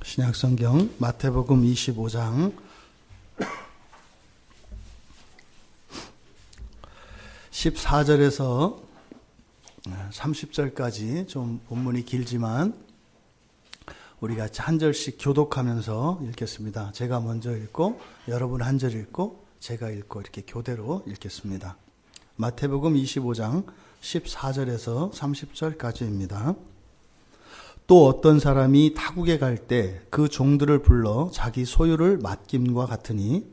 신약성경 마태복음 25장 14절에서 30절까지 좀 본문이 길지만 우리 같이 한 절씩 교독하면서 읽겠습니다. 제가 먼저 읽고 여러분 한 절 읽고 제가 읽고 이렇게 교대로 읽겠습니다. 마태복음 25장 14절에서 30절까지입니다. 또 어떤 사람이 타국에 갈 때 그 종들을 불러 자기 소유를 맡김과 같으니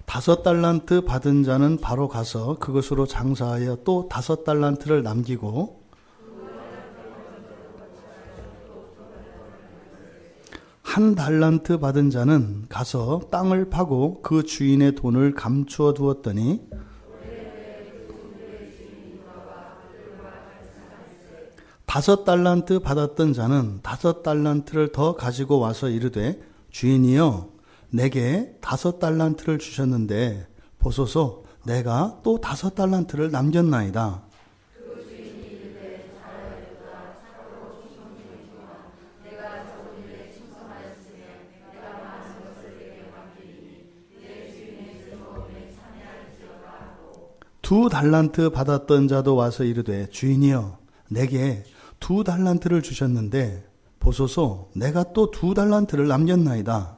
다섯 달란트 받은 자는 바로 가서 그것으로 장사하여 또 다섯 달란트를 남기고 한 달란트 받은 자는 가서 땅을 파고 그 주인의 돈을 감추어 두었더니 다섯 달란트 받았던 자는 다섯 달란트를 더 가지고 와서 이르되 주인이여 내게 다섯 달란트를 주셨는데 보소서 내가 또 다섯 달란트를 남겼나이다. 두 달란트 받았던 자도 와서 이르되 주인이여 내게 두 달란트를 주셨는데 보소서 내가 또 두 달란트를 남겼나이다.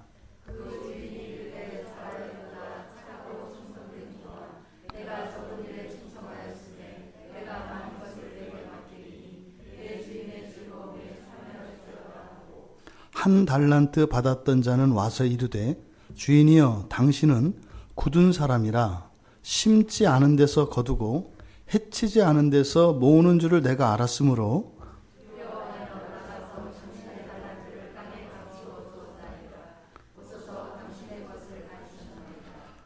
한 달란트 받았던 자는 와서 이르되 주인이여 당신은 굳은 사람이라 심지 않은 데서 거두고 해치지 않은 데서 모으는 줄을 내가 알았으므로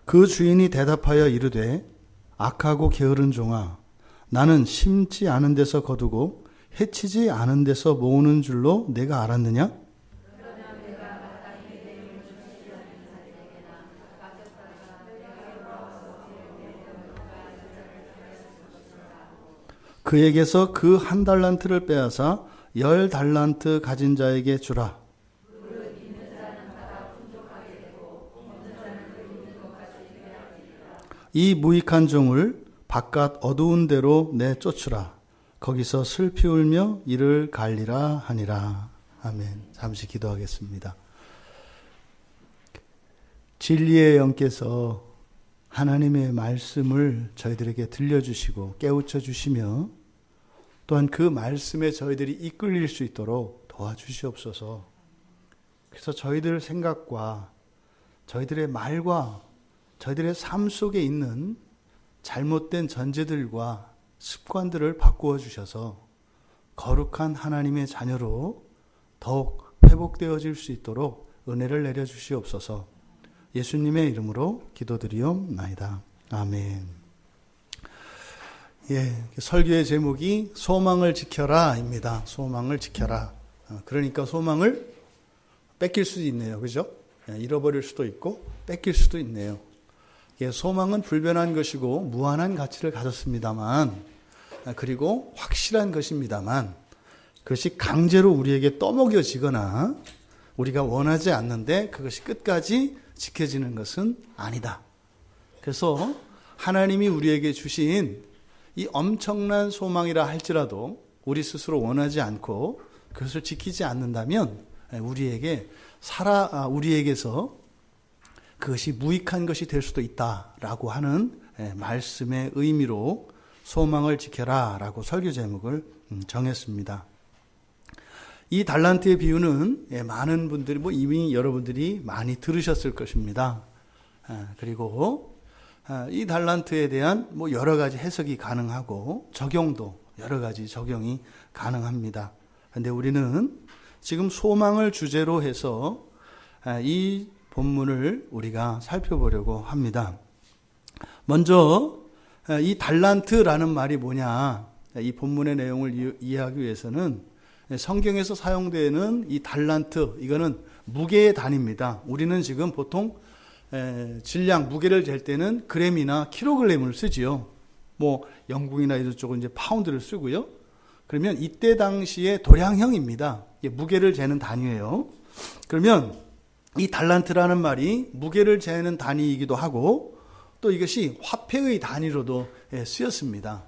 그 주인이 대답하여 이르되 악하고 게으른 종아 나는 심지 않은 데서 거두고 해치지 않은 데서 모으는 줄로 내가 알았느냐? 그에게서 그 한 달란트를 빼앗아 10달란트 가진 자에게 주라. 이 무익한 종을 바깥 어두운 데로 내쫓으라. 거기서 슬피 울며 이를 갈리라 하니라. 아멘. 잠시 기도하겠습니다. 진리의 영께서 하나님의 말씀을 저희들에게 들려주시고 깨우쳐 주시며 또한 그 말씀에 저희들이 이끌릴 수 있도록 도와주시옵소서. 그래서 저희들 생각과 저희들의 말과 저희들의 삶 속에 있는 잘못된 전제들과 습관들을 바꾸어 주셔서 거룩한 하나님의 자녀로 더욱 회복되어질 수 있도록 은혜를 내려 주시옵소서. 예수님의 이름으로 기도드리옵나이다. 아멘. 설교의 제목이 소망을 지켜라입니다. 소망을 지켜라. 그러니까 소망을 뺏길 수도 있네요. 그죠? 잃어버릴 수도 있고 뺏길 수도 있네요. 소망은 불변한 것이고 무한한 가치를 가졌습니다만 그리고 확실한 것입니다만 그것이 강제로 우리에게 떠먹여지거나 우리가 원하지 않는데 그것이 끝까지 지켜지는 것은 아니다. 그래서 하나님이 우리에게 주신 이 엄청난 소망이라 할지라도 우리 스스로 원하지 않고 그것을 지키지 않는다면 우리에게서 그것이 무익한 것이 될 수도 있다라고 하는 말씀의 의미로 소망을 지켜라라고 설교 제목을 정했습니다. 이 달란트의 비유는 많은 분들이 이미 여러분들이 많이 들으셨을 것입니다. 그리고 이 달란트에 대한 여러 가지 해석이 가능하고 적용도 여러 가지 적용이 가능합니다. 그런데 우리는 지금 소망을 주제로 해서 이 본문을 우리가 살펴보려고 합니다. 먼저 이 달란트라는 말이 뭐냐? 이 본문의 내용을 이해하기 위해서는 성경에서 사용되는 이 달란트, 이거는 무게의 단위입니다. 우리는 지금 보통 질량, 무게를 잴 때는 그램이나 킬로그램을 쓰지요. 뭐 영국이나 이런 쪽은 이제 파운드를 쓰고요. 그러면 이때 당시에 도량형입니다. 이게 무게를 재는 단위예요. 그러면 이 달란트라는 말이 무게를 재는 단위이기도 하고 또 이것이 화폐의 단위로도 쓰였습니다.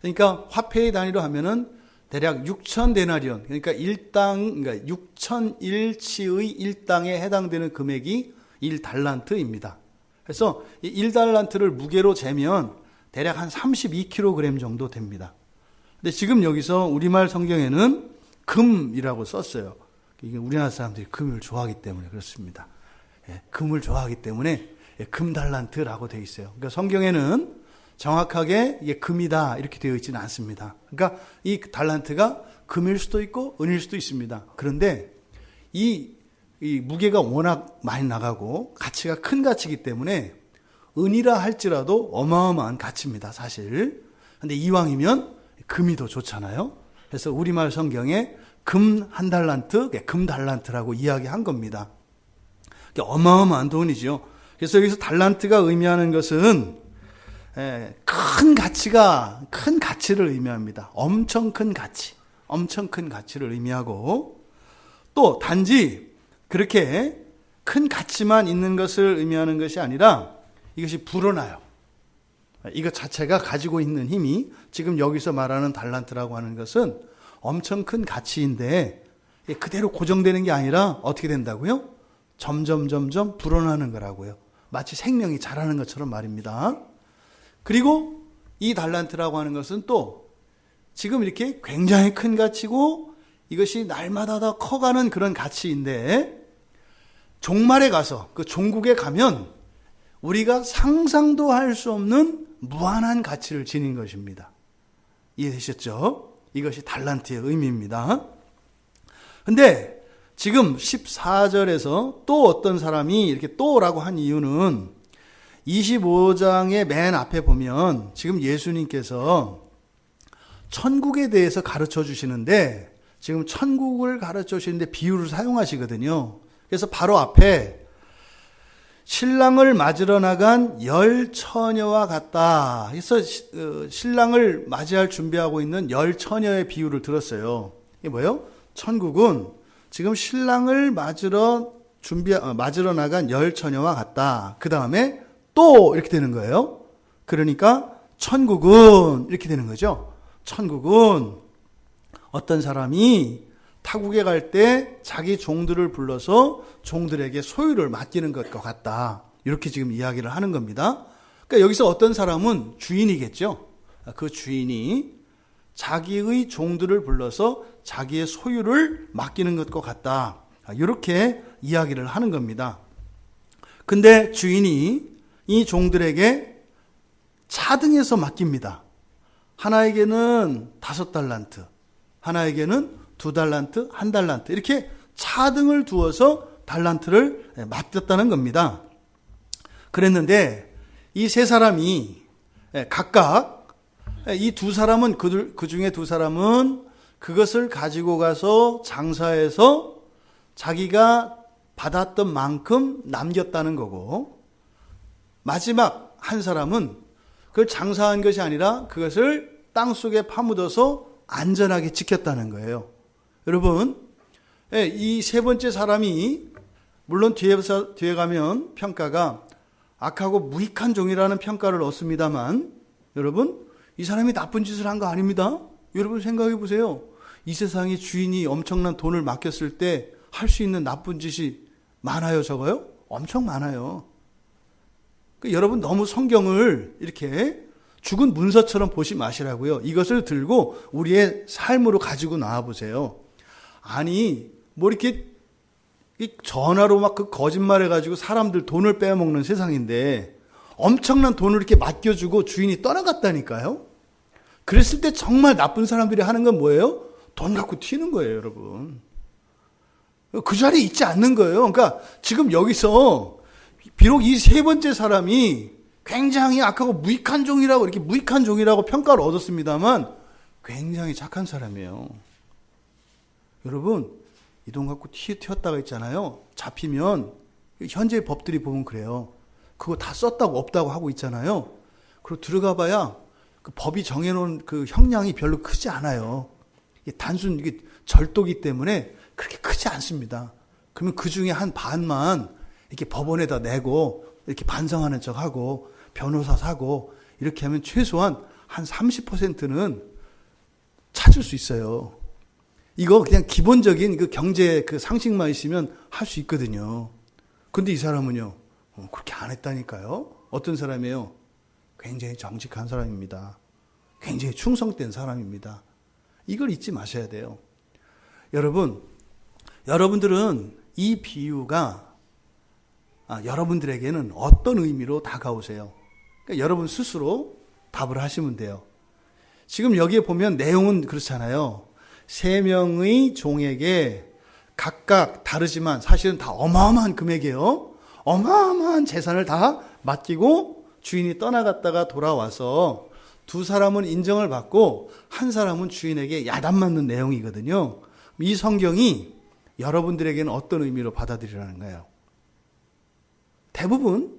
그러니까 화폐의 단위로 하면은 대략 6,000데나리온, 그러니까 6,001치의 일당에 해당되는 금액이 1달란트입니다. 그래서 이 1달란트를 무게로 재면 대략 한 32kg 정도 됩니다. 근데 지금 여기서 우리말 성경에는 금이라고 썼어요. 이게 우리나라 사람들이 금을 좋아하기 때문에 그렇습니다. 금을 좋아하기 때문에 금달란트라고 되어 있어요. 그러니까 성경에는 정확하게 이게 금이다 이렇게 되어 있지는 않습니다. 그러니까 이 달란트가 금일 수도 있고 은일 수도 있습니다. 그런데 이 무게가 워낙 많이 나가고 가치가 큰 가치이기 때문에 은이라 할지라도 어마어마한 가치입니다, 사실. 근데 이왕이면 금이 더 좋잖아요. 그래서 우리말 성경에 금 한 달란트, 금달란트라고 이야기한 겁니다. 어마어마한 돈이죠. 그래서 여기서 달란트가 의미하는 것은 큰 가치를 의미합니다. 엄청 큰 가치를 의미하고 또 단지 그렇게 큰 가치만 있는 것을 의미하는 것이 아니라 이것이 불어나요. 이것 자체가 가지고 있는 힘이 지금 여기서 말하는 달란트라고 하는 것은 엄청 큰 가치인데 그대로 고정되는 게 아니라 어떻게 된다고요? 점점 불어나는 거라고요. 마치 생명이 자라는 것처럼 말입니다. 그리고 이 달란트라고 하는 것은 또 지금 이렇게 굉장히 큰 가치고 이것이 날마다 더 커가는 그런 가치인데 종말에 가서 그 종국에 가면 우리가 상상도 할 수 없는 무한한 가치를 지닌 것입니다. 이해되셨죠? 이것이 달란트의 의미입니다. 근데 지금 14절에서 또 어떤 사람이 이렇게 또라고 한 이유는 25장의 맨 앞에 보면 지금 예수님께서 천국에 대해서 가르쳐 주시는데 지금 천국을 가르쳐 주시는데 비유를 사용하시거든요. 그래서 바로 앞에 신랑을 맞으러 나간 10처녀와 같다. 그래서 신랑을 맞이할 준비하고 있는 10처녀의 비유를 들었어요. 이게 뭐예요? 천국은 지금 신랑을 맞으러 나간 10처녀와 같다. 그 다음에 또 이렇게 되는 거예요. 그러니까 천국은 이렇게 되는 거죠. 천국은 어떤 사람이 타국에 갈 때 자기 종들을 불러서 종들에게 소유를 맡기는 것과 같다. 이렇게 지금 이야기를 하는 겁니다. 그러니까 여기서 어떤 사람은 주인이겠죠. 그 주인이 자기의 종들을 불러서 자기의 소유를 맡기는 것과 같다. 이렇게 이야기를 하는 겁니다. 근데 주인이 이 종들에게 차등해서 맡깁니다. 하나에게는 5달란트, 하나에게는 2달란트, 1달란트 이렇게 차등을 두어서 달란트를 맡겼다는 겁니다. 그랬는데 이 세 사람이 각각 이 두 사람은 그 중에 두 사람은 그것을 가지고 가서 장사해서 자기가 받았던 만큼 남겼다는 거고 마지막 한 사람은 그걸 장사한 것이 아니라 그것을 땅속에 파묻어서 안전하게 지켰다는 거예요. 여러분, 이 세 번째 사람이 물론 뒤에 가면 평가가 악하고 무익한 종이라는 평가를 얻습니다만 여러분, 이 사람이 나쁜 짓을 한 거 아닙니다. 여러분 생각해 보세요. 이 세상에 주인이 엄청난 돈을 맡겼을 때 할 수 있는 나쁜 짓이 많아요, 적어요? 엄청 많아요. 여러분 너무 성경을 이렇게 죽은 문서처럼 보지 마시라고요. 이것을 들고 우리의 삶으로 가지고 나와 보세요. 아니, 뭐 이렇게 전화로 막 그 거짓말 해가지고 사람들 돈을 빼먹는 세상인데 엄청난 돈을 이렇게 맡겨주고 주인이 떠나갔다니까요. 그랬을 때 정말 나쁜 사람들이 하는 건 뭐예요? 돈 갖고 튀는 거예요, 여러분. 그 자리에 있지 않는 거예요. 그러니까 지금 여기서 비록 이 세 번째 사람이 굉장히 악하고 무익한 종이라고 이렇게 무익한 종이라고 평가를 얻었습니다만 굉장히 착한 사람이에요. 여러분, 이 돈 갖고 튀었다가 있잖아요. 잡히면 현재 법들이 보면 그래요. 그거 다 썼다고 없다고 하고 있잖아요. 그리고 들어가 봐야 그 법이 정해놓은 그 형량이 별로 크지 않아요. 이게 단순 이게 절도기 때문에 그렇게 크지 않습니다. 그러면 그 중에 한 반만 이렇게 법원에다 내고 이렇게 반성하는 척하고 변호사 사고 이렇게 하면 최소한 한 30%는 찾을 수 있어요. 이거 그냥 기본적인 그 경제 그 상식만 있으면 할 수 있거든요. 근데 이 사람은요, 그렇게 안 했다니까요. 어떤 사람이에요? 굉장히 정직한 사람입니다. 굉장히 충성된 사람입니다. 이걸 잊지 마셔야 돼요. 여러분들은 이 비유가 여러분들에게는 어떤 의미로 다가오세요? 그러니까 여러분 스스로 답을 하시면 돼요. 지금 여기에 보면 내용은 그렇잖아요. 3명의 종에게 각각 다르지만 사실은 다 어마어마한 금액이에요. 어마어마한 재산을 다 맡기고 주인이 떠나갔다가 돌아와서 2 사람은 인정을 받고 1 사람은 주인에게 야단 맞는 내용이거든요. 이 성경이 여러분들에게는 어떤 의미로 받아들이라는 거예요? 대부분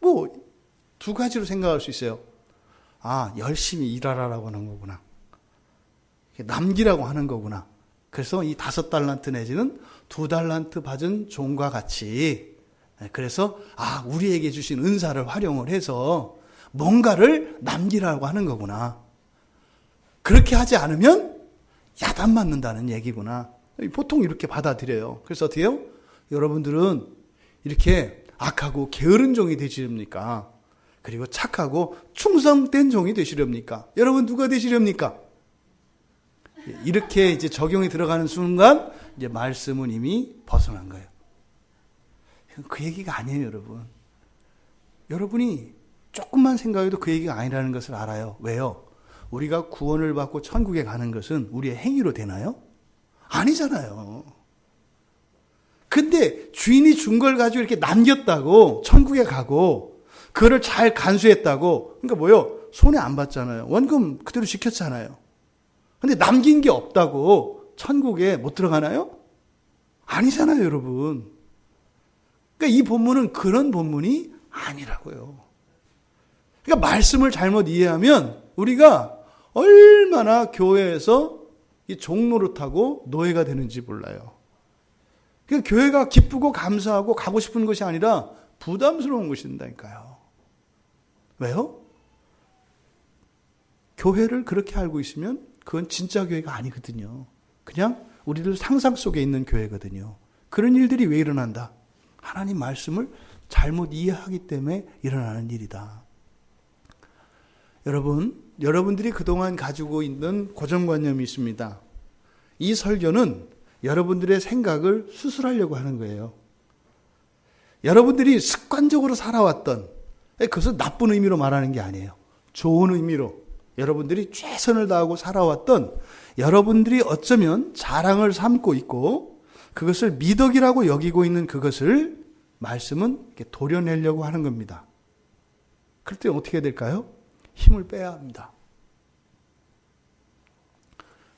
2 가지로 생각할 수 있어요. 열심히 일하라고 하는 거구나. 남기라고 하는 거구나. 그래서 이 5 달란트 내지는 2 달란트 받은 종과 같이 그래서 우리에게 주신 은사를 활용을 해서 뭔가를 남기라고 하는 거구나. 그렇게 하지 않으면 야단 맞는다는 얘기구나. 보통 이렇게 받아들여요. 그래서 어떻게 해요? 여러분들은 이렇게 악하고 게으른 종이 되시렵니까? 그리고 착하고 충성된 종이 되시렵니까? 여러분 누가 되시렵니까? 이렇게 이제 적용이 들어가는 순간 이제 말씀은 이미 벗어난 거예요. 그 얘기가 아니에요, 여러분. 여러분이 조금만 생각해도 그 얘기가 아니라는 것을 알아요. 왜요? 우리가 구원을 받고 천국에 가는 것은 우리의 행위로 되나요? 아니잖아요. 근데 주인이 준 걸 가지고 이렇게 남겼다고 천국에 가고 그거를 잘 간수했다고 그러니까 뭐요? 손해 안 봤잖아요. 원금 그대로 지켰잖아요. 근데 남긴 게 없다고 천국에 못 들어가나요? 아니잖아요, 여러분. 그러니까 이 본문은 그런 본문이 아니라고요. 그러니까 말씀을 잘못 이해하면 우리가 얼마나 교회에서 이 종노릇하고 노예가 되는지 몰라요. 그러니까 교회가 기쁘고 감사하고 가고 싶은 것이 아니라 부담스러운 것이 된다니까요. 왜요? 교회를 그렇게 알고 있으면 그건 진짜 교회가 아니거든요. 그냥 우리들 상상 속에 있는 교회거든요. 그런 일들이 왜 일어난다? 하나님 말씀을 잘못 이해하기 때문에 일어나는 일이다. 여러분들이 그동안 가지고 있는 고정관념이 있습니다. 이 설교는 여러분들의 생각을 수술하려고 하는 거예요. 여러분들이 습관적으로 살아왔던, 그것은 나쁜 의미로 말하는 게 아니에요. 좋은 의미로 여러분들이 최선을 다하고 살아왔던 여러분들이 어쩌면 자랑을 삼고 있고 그것을 미덕이라고 여기고 있는 그것을 말씀은 이렇게 도려내려고 하는 겁니다. 그럴 때 어떻게 해야 될까요? 힘을 빼야 합니다.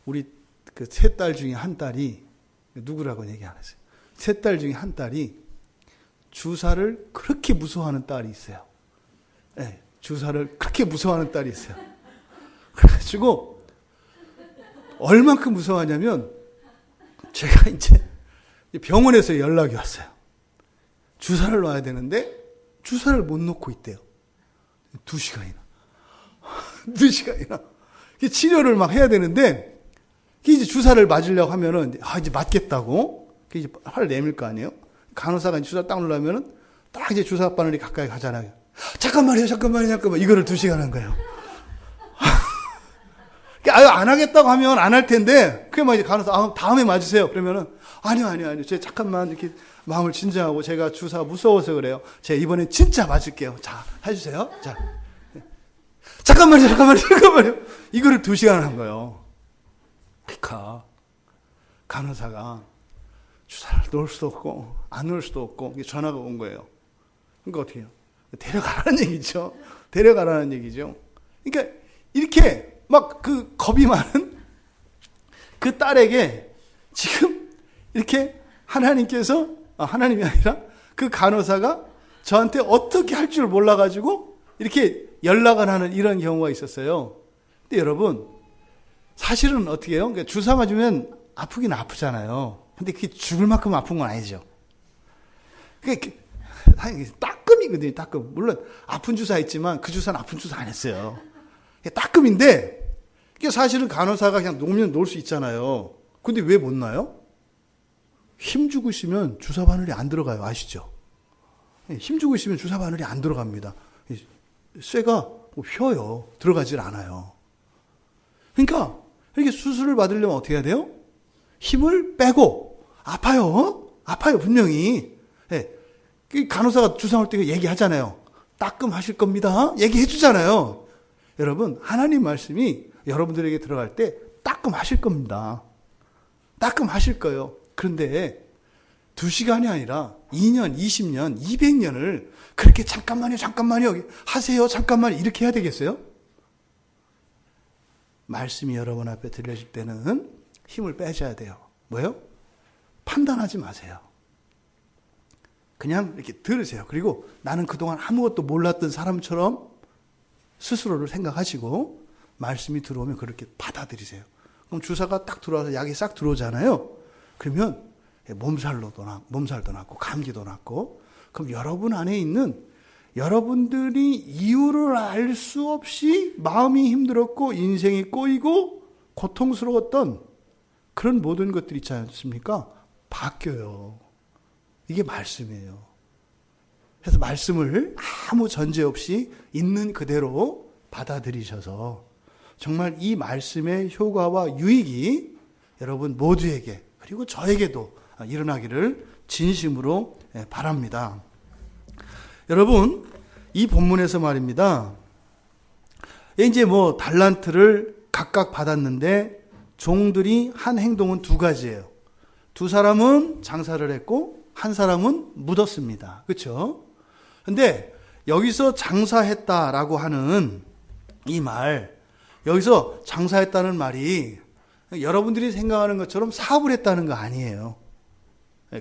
우리 그 3딸 중에 한 딸이 누구라고는 얘기 안 했어요. 3딸 중에 한 딸이 주사를 그렇게 무서워하는 딸이 있어요. 네, 주사를 그렇게 무서워하는 딸이 있어요. 그래가지고 얼만큼 무서워하냐면 제가 이제 병원에서 연락이 왔어요. 주사를 놔야 되는데 주사를 못 놓고 있대요. 2시간이나. 2시간이나. 치료를 막 해야 되는데 이제 주사를 맞으려고 하면은 이제 맞겠다고 이제 화를 내밀 거 아니에요. 간호사가 주사 딱 누르면은 딱 이제 주사 바늘이 가까이 가잖아요. 잠깐만요. 이거를 2시간 한 거예요. 안 하겠다고 하면 안 할 텐데, 그게 막 이제 간호사, 다음에 맞으세요. 그러면은, 아니요. 제가 잠깐만 이렇게 마음을 진정하고 제가 주사가 무서워서 그래요. 제가 이번엔 진짜 맞을게요. 자, 해주세요. 자. 잠깐만요. 이거를 2시간 한 거예요. 그러니까, 간호사가 주사를 놓을 수도 없고, 안 놓을 수도 없고, 전화가 온 거예요. 그러니까 어떻게 해요? 데려가라는 얘기죠. 그러니까, 이렇게, 막 그 겁이 많은 그 딸에게 지금 이렇게 하나님이 아니라 그 간호사가 저한테 어떻게 할 줄 몰라가지고 이렇게 연락을 하는 이런 경우가 있었어요. 근데 여러분, 사실은 어떻게 해요? 그러니까 주사 맞으면 아프긴 아프잖아요. 근데 그게 죽을 만큼 아픈 건 아니죠. 그게 따끔이거든요, 따끔. 물론 아픈 주사 있지만 그 주사는 아픈 주사 아니었어요. 따끔인데, 그게 사실은 간호사가 그냥 놓으면 놓을 수 있잖아요. 근데 왜 못 놔요? 힘주고 있으면 주사 바늘이 안 들어가요. 아시죠? 힘주고 있으면 주사 바늘이 안 들어갑니다. 쇠가 휘어요. 들어가질 않아요. 그러니까 이렇게 수술을 받으려면 어떻게 해야 돼요? 힘을 빼고 아파요. 아파요, 분명히. 네. 간호사가 주사 놓을 때 얘기하잖아요. 따끔하실 겁니다. 얘기해 주잖아요. 여러분, 하나님 말씀이 여러분들에게 들어갈 때 따끔하실 겁니다. 따끔하실 거예요. 그런데 2시간이 아니라 2년, 20년, 200년을 그렇게 잠깐만요 하세요, 잠깐만요 이렇게 해야 되겠어요? 말씀이 여러분 앞에 들려질 때는 힘을 빼셔야 돼요. 뭐요? 판단하지 마세요. 그냥 이렇게 들으세요. 그리고 나는 그동안 아무것도 몰랐던 사람처럼 스스로를 생각하시고 말씀이 들어오면 그렇게 받아들이세요. 그럼 주사가 딱 들어와서 약이 싹 들어오잖아요. 그러면 몸살도 낫고 감기도 낫고, 그럼 여러분 안에 있는 여러분들이 이유를 알 수 없이 마음이 힘들었고 인생이 꼬이고 고통스러웠던 그런 모든 것들이 있지 않습니까? 바뀌어요. 이게 말씀이에요. 그래서 말씀을 아무 전제 없이 있는 그대로 받아들이셔서 정말 이 말씀의 효과와 유익이 여러분 모두에게, 그리고 저에게도 일어나기를 진심으로 바랍니다. 여러분, 이 본문에서 말입니다. 이제 달란트를 각각 받았는데 종들이 한 행동은 2가지예요. 2사람은 장사를 했고 한 사람은 묻었습니다. 그렇죠? 근데 여기서 장사했다라고 하는 이 말, 여기서 장사했다는 말이 여러분들이 생각하는 것처럼 사업을 했다는 거 아니에요.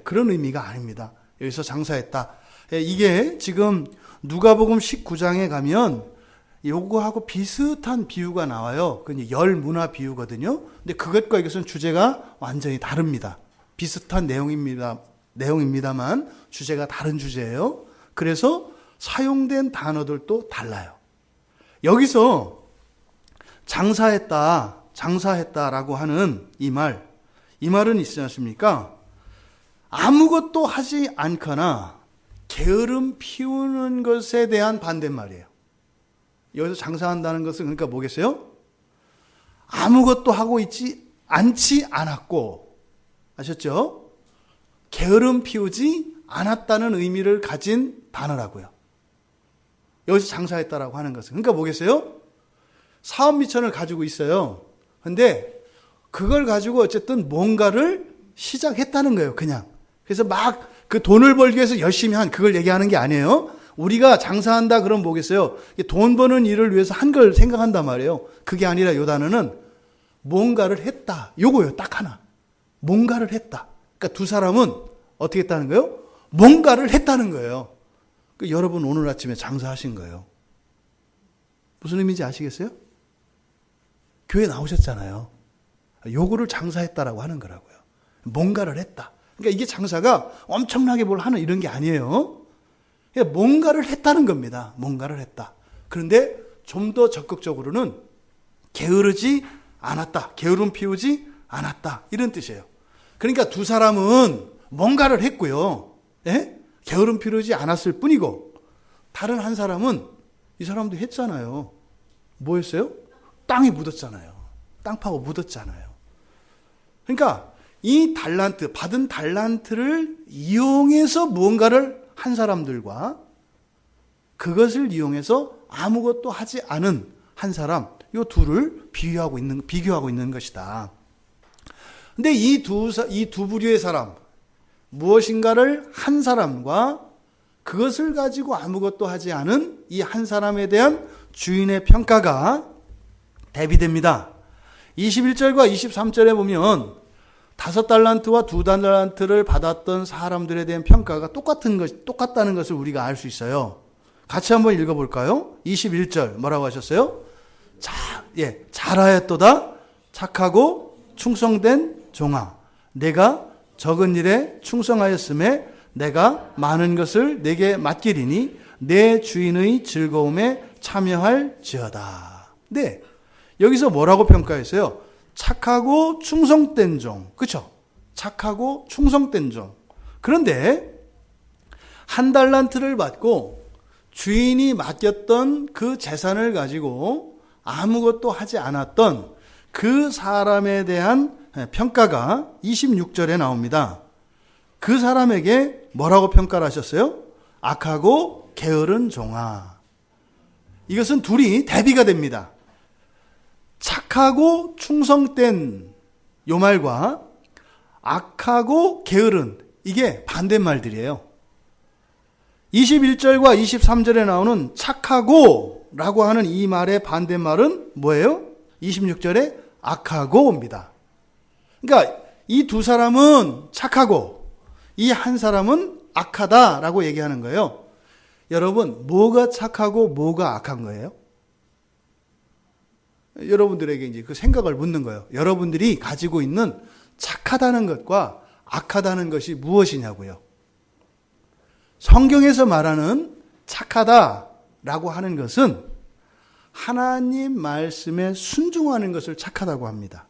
그런 의미가 아닙니다. 여기서 장사했다. 이게 지금 누가복음 19장에 가면 요거하고 비슷한 비유가 나와요. 그게 열문화 비유거든요. 근데 그것과 이것은 주제가 완전히 다릅니다. 비슷한 내용입니다만 주제가 다른 주제예요. 그래서 사용된 단어들도 달라요. 여기서 장사했다라고 하는 이 말은 있지 않습니까? 아무것도 하지 않거나 게으름 피우는 것에 대한 반대말이에요. 여기서 장사한다는 것은 그러니까 뭐겠어요? 아무것도 하고 있지 않지 않았고, 아셨죠? 게으름 피우지 않았다는 의미를 가진 단어라고요. 여기서 장사했다라고 하는 것은 그러니까 뭐겠어요? 사업 미천을 가지고 있어요. 근데 그걸 가지고 어쨌든 뭔가를 시작했다는 거예요, 그냥. 그래서 막 그 돈을 벌기 위해서 열심히 한 그걸 얘기하는 게 아니에요. 우리가 장사한다 그러면 뭐겠어요? 돈 버는 일을 위해서 한 걸 생각한단 말이에요. 그게 아니라 요 단어는 뭔가를 했다. 요거요, 딱 하나. 뭔가를 했다. 그러니까 2사람은 어떻게 했다는 거예요? 뭔가를 했다는 거예요. 그러니까 여러분 오늘 아침에 장사하신 거예요. 무슨 의미인지 아시겠어요? 교회 나오셨잖아요. 요거를 장사했다라고 하는 거라고요. 뭔가를 했다. 그러니까 이게 장사가 엄청나게 뭘 하는 이런 게 아니에요. 그냥 뭔가를 했다는 겁니다. 뭔가를 했다. 그런데 좀 더 적극적으로는 게으르지 않았다. 게으름 피우지 않았다. 이런 뜻이에요. 그러니까 2사람은 뭔가를 했고요. 예? 게으름 피우지 않았을 뿐이고, 다른 한 사람은 이 사람도 했잖아요. 뭐 했어요? 땅에 묻었잖아요. 땅 파고 묻었잖아요. 그러니까 이 받은 달란트를 이용해서 무언가를 한 사람들과 그것을 이용해서 아무것도 하지 않은 한 사람, 이 둘을 비교하고 있는 것이다. 근데 이 두 부류의 사람, 무엇인가를 한 사람과 그것을 가지고 아무것도 하지 않은 이 한 사람에 대한 주인의 평가가 대비됩니다. 21절과 23절에 보면 5달란트와 2달란트를 받았던 사람들에 대한 평가가 똑같다는 것을 우리가 알 수 있어요. 같이 한번 읽어볼까요? 21절 뭐라고 하셨어요? 잘하였도다 착하고 충성된 종아, 내가 적은 일에 충성하였음에 내가 많은 것을 내게 맡기리니 내 주인의 즐거움에 참여할지어다. 네, 여기서 뭐라고 평가했어요? 착하고 충성된 종, 그렇죠? 착하고 충성된 종. 그런데 1달란트를 받고 주인이 맡겼던 그 재산을 가지고 아무것도 하지 않았던 그 사람에 대한 평가가 26절에 나옵니다. 그 사람에게 뭐라고 평가를 하셨어요? 악하고 게으른 종아. 이것은 둘이 대비가 됩니다. 착하고 충성된 요 말과 악하고 게으른, 이게 반대말들이에요. 21절과 23절에 나오는 착하고 라고 하는 이 말의 반대말은 뭐예요? 26절에 악하고입니다. 그러니까 이 두 사람은 착하고 이 한 사람은 악하다라고 얘기하는 거예요. 여러분, 뭐가 착하고 뭐가 악한 거예요? 여러분들에게 이제 그 생각을 묻는 거예요. 여러분들이 가지고 있는 착하다는 것과 악하다는 것이 무엇이냐고요. 성경에서 말하는 착하다라고 하는 것은 하나님 말씀에 순종하는 것을 착하다고 합니다.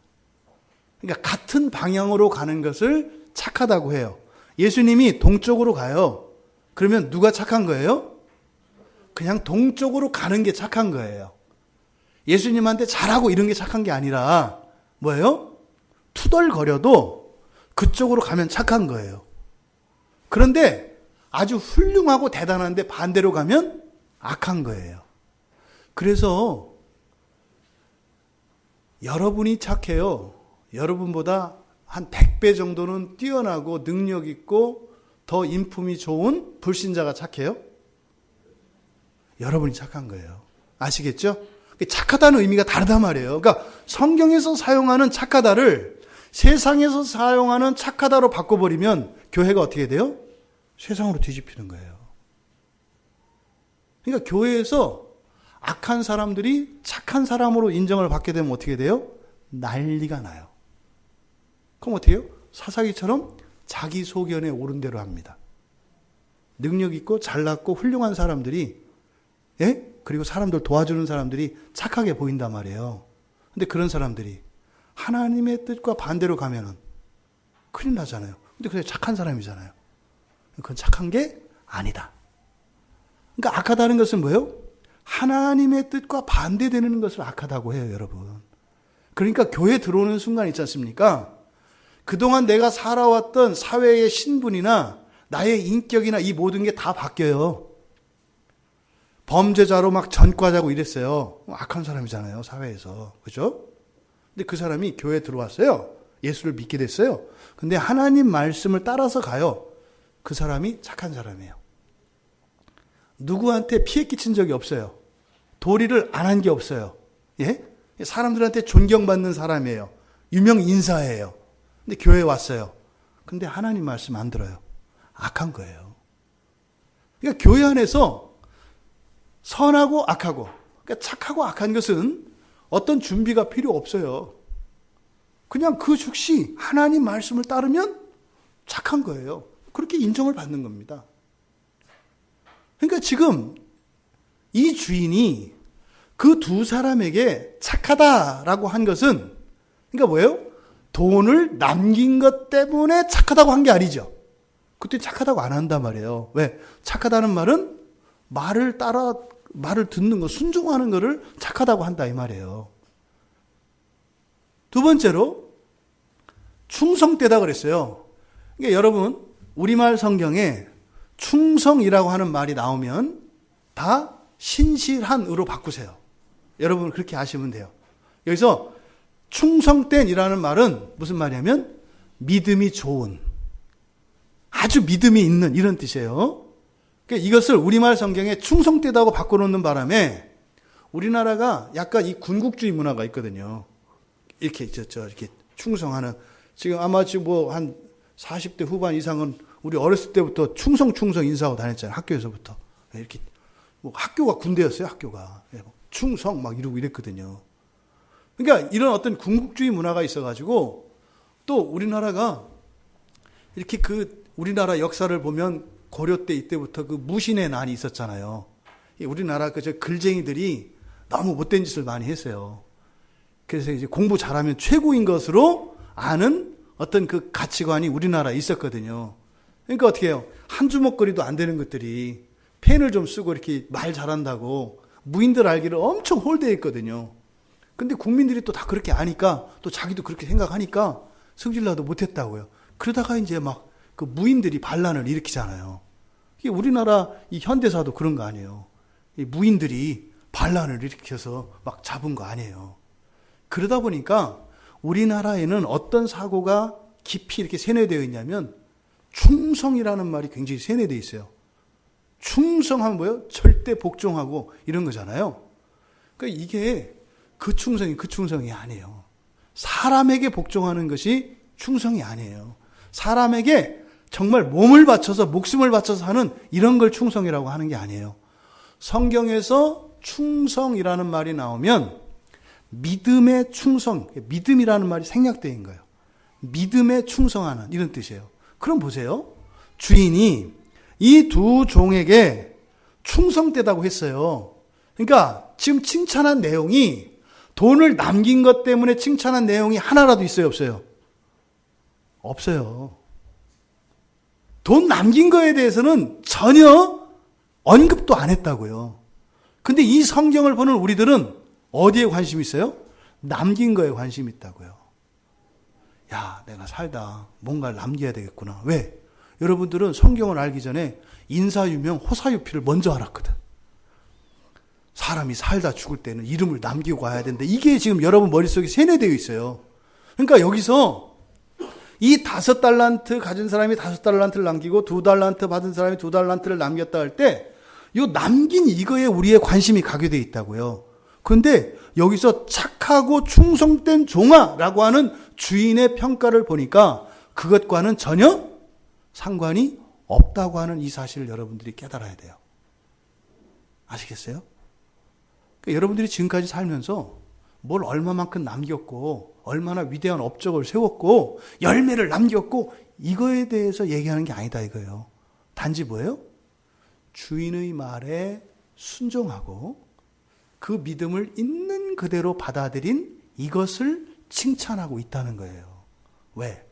그러니까 같은 방향으로 가는 것을 착하다고 해요. 예수님이 동쪽으로 가요. 그러면 누가 착한 거예요? 그냥 동쪽으로 가는 게 착한 거예요. 예수님한테 잘하고 이런 게 착한 게 아니라 뭐예요? 투덜거려도 그쪽으로 가면 착한 거예요. 그런데 아주 훌륭하고 대단한데 반대로 가면 악한 거예요. 그래서 여러분이 착해요. 여러분보다 한 100배 정도는 뛰어나고 능력 있고 더 인품이 좋은 불신자가 착해요? 여러분이 착한 거예요. 아시겠죠? 착하다는 의미가 다르단 말이에요. 그러니까 성경에서 사용하는 착하다를 세상에서 사용하는 착하다로 바꿔버리면 교회가 어떻게 돼요? 세상으로 뒤집히는 거예요. 그러니까 교회에서 악한 사람들이 착한 사람으로 인정을 받게 되면 어떻게 돼요? 난리가 나요. 그럼 어떻게 해요? 사사기처럼 자기 소견에 오른 대로 합니다. 능력 있고 잘났고 훌륭한 사람들이, 예? 그리고 사람들 도와주는 사람들이 착하게 보인단 말이에요. 근데 그런 사람들이 하나님의 뜻과 반대로 가면은 큰일 나잖아요. 근데 그게 착한 사람이잖아요. 그건 착한 게 아니다. 그러니까 악하다는 것은 뭐예요? 하나님의 뜻과 반대되는 것을 악하다고 해요, 여러분. 그러니까 교회 들어오는 순간 있지 않습니까? 그동안 내가 살아왔던 사회의 신분이나 나의 인격이나 이 모든 게 다 바뀌어요. 범죄자로 막 전과자고 이랬어요. 악한 사람이잖아요, 사회에서. 그죠? 근데 그 사람이 교회에 들어왔어요. 예수를 믿게 됐어요. 근데 하나님 말씀을 따라서 가요. 그 사람이 착한 사람이에요. 누구한테 피해 끼친 적이 없어요. 도리를 안 한 게 없어요. 예? 사람들한테 존경받는 사람이에요. 유명 인사예요. 근데 교회에 왔어요. 근데 하나님 말씀 안 들어요. 악한 거예요. 그러니까 교회 안에서 선하고 악하고, 그러니까 착하고 악한 것은 어떤 준비가 필요 없어요. 그냥 그 즉시 하나님 말씀을 따르면 착한 거예요. 그렇게 인정을 받는 겁니다. 그러니까 지금 이 주인이 그 두 사람에게 착하다라고 한 것은, 그러니까 뭐예요? 돈을 남긴 것 때문에 착하다고 한 게 아니죠. 그때 착하다고 안 한단 말이에요. 왜? 착하다는 말은 말을 듣는 거, 순종하는 거를 착하다고 한다 이 말이에요. 두 번째로 충성되다 그랬어요. 그러니까 여러분, 우리말 성경에 충성이라고 하는 말이 나오면 다 신실한으로 바꾸세요. 여러분 그렇게 아시면 돼요. 여기서 충성된이라는 말은 무슨 말이냐면 믿음이 좋은, 아주 믿음이 있는 이런 뜻이에요. 그러니까 이것을 우리말 성경에 충성되다고 바꿔놓는 바람에 우리나라가 약간 이 군국주의 문화가 있거든요. 이렇게 이렇게 충성하는, 지금 아마 지금 뭐 한 40대 후반 이상은 우리 어렸을 때부터 충성 인사하고 다녔잖아요. 학교에서부터. 이렇게 뭐 학교가 군대였어요. 학교가. 충성 막 이러고 이랬거든요. 그러니까 이런 어떤 군국주의 문화가 있어가지고 또 우리나라가 이렇게 우리나라 역사를 보면 고려 때 이때부터 그 무신의 난이 있었잖아요. 우리나라 저 글쟁이들이 너무 못된 짓을 많이 했어요. 그래서 이제 공부 잘하면 최고인 것으로 아는 어떤 그 가치관이 우리나라에 있었거든요. 그러니까 어떻게 해요? 한 주먹거리도 안 되는 것들이 펜을 좀 쓰고 이렇게 말 잘한다고 무인들 알기를 엄청 홀대했거든요. 근데 국민들이 또 다 그렇게 아니까 또 자기도 그렇게 생각하니까 승질나도 못했다고요. 그러다가 이제 막 그 무인들이 반란을 일으키잖아요. 이게 우리나라 이 현대사도 그런 거 아니에요. 이 무인들이 반란을 일으켜서 막 잡은 거 아니에요. 그러다 보니까 우리나라에는 어떤 사고가 깊이 이렇게 세뇌되어 있냐면 충성이라는 말이 굉장히 세뇌되어 있어요. 충성하면 뭐예요? 절대 복종하고 이런 거잖아요. 그러니까 이게 그 충성이 아니에요. 사람에게 복종하는 것이 충성이 아니에요. 사람에게 정말 몸을 바쳐서 목숨을 바쳐서 하는 이런 걸 충성이라고 하는 게 아니에요. 성경에서 충성이라는 말이 나오면 믿음의 충성, 믿음이라는 말이 생략된 거예요. 믿음에 충성하는 이런 뜻이에요. 그럼 보세요. 주인이 이 두 종에게 충성되다고 했어요. 그러니까 지금 칭찬한 내용이 돈을 남긴 것 때문에 칭찬한 내용이 하나라도 있어요, 없어요? 없어요. 돈 남긴 거에 대해서는 전혀 언급도 안 했다고요. 근데 이 성경을 보는 우리들은 어디에 관심이 있어요? 남긴 거에 관심이 있다고요. 야, 내가 살다 뭔가를 남겨야 되겠구나. 왜? 여러분들은 성경을 알기 전에 인사유명, 호사유피를 먼저 알았거든. 사람이 살다 죽을 때는 이름을 남기고 가야 되는데 이게 지금 여러분 머릿속에 세뇌되어 있어요. 그러니까 여기서 이 5달란트 가진 사람이 5달란트를 남기고 2달란트 받은 사람이 2달란트를 남겼다 할 때 이 남긴 이거에 우리의 관심이 가게 되어 있다고요. 그런데 여기서 착하고 충성된 종아라고 하는 주인의 평가를 보니까 그것과는 전혀 상관이 없다고 하는 이 사실을 여러분들이 깨달아야 돼요. 아시겠어요? 그러니까 여러분들이 지금까지 살면서 뭘 얼마만큼 남겼고 얼마나 위대한 업적을 세웠고 열매를 남겼고 이거에 대해서 얘기하는 게 아니다 이거예요. 단지 뭐예요? 주인의 말에 순종하고 그 믿음을 있는 그대로 받아들인 이것을 칭찬하고 있다는 거예요. 왜?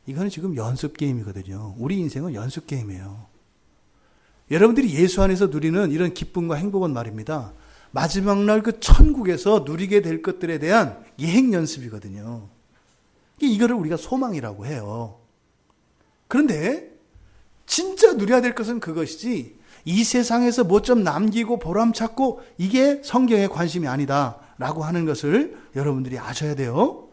이거는 지금 연습 게임이거든요. 우리 인생은 연습 게임이에요. 여러분들이 예수 안에서 누리는 이런 기쁨과 행복은 말입니다. 마지막 날 그 천국에서 누리게 될 것들에 대한 예행 연습이거든요. 이거를 우리가 소망이라고 해요. 그런데 진짜 누려야 될 것은 그것이지 이 세상에서 뭐 좀 남기고 보람찾고 이게 성경의 관심이 아니다라고 하는 것을 여러분들이 아셔야 돼요.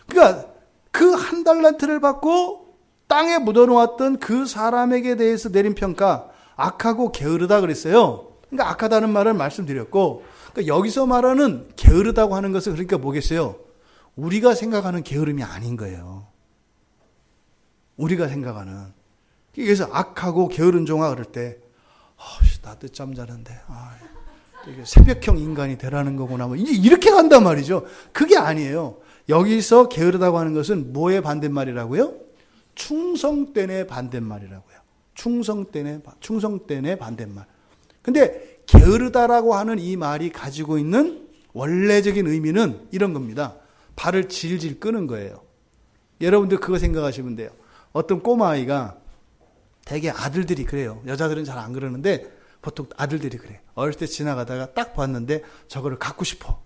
그러니까 그 1달란트를 받고 땅에 묻어놓았던 그 사람에게 대해서 내린 평가 악하고 게으르다 그랬어요. 그러니까 악하다는 말을 말씀드렸고 그러니까 여기서 말하는 게으르다고 하는 것은 그러니까 뭐겠어요? 우리가 생각하는 게으름이 아닌 거예요. 우리가 생각하는. 그래서 악하고 게으른 종아 그럴 때 나 늦잠 자는데 이게 새벽형 인간이 되라는 거구나 뭐 이렇게 간단 말이죠. 그게 아니에요. 여기서 게으르다고 하는 것은 뭐의 반대말이라고요? 충성된의 반대말이라고요. 충성된의 반대말. 근데 게으르다라고 하는 이 말이 가지고 있는 원래적인 의미는 이런 겁니다. 발을 질질 끄는 거예요. 여러분들 그거 생각하시면 돼요. 어떤 꼬마아이가 대개 아들들이 그래요. 여자들은 잘 안 그러는데 보통 아들들이 그래요. 어렸을 때 지나가다가 딱 봤는데 저거를 갖고 싶어.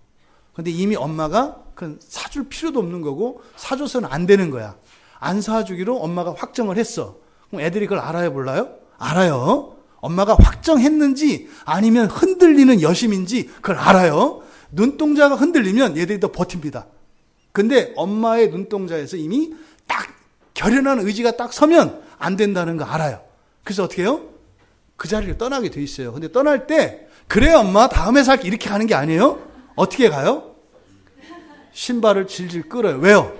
근데 이미 엄마가 그건 사줄 필요도 없는 거고 사줘서는 안 되는 거야. 안 사주기로 엄마가 확정을 했어. 그럼 애들이 그걸 알아요, 몰라요? 알아요. 엄마가 확정했는지 아니면 흔들리는 여심인지 그걸 알아요. 눈동자가 흔들리면 얘들이 더 버팁니다. 근데 엄마의 눈동자에서 이미 딱 결연한 의지가 딱 서면 안 된다는 거 알아요. 그래서 어떻게 해요? 그 자리를 떠나게 돼 있어요. 근데 떠날 때 그래 엄마 다음에 살게 이렇게 가는 게 아니에요. 어떻게 가요? 신발을 질질 끌어요. 왜요?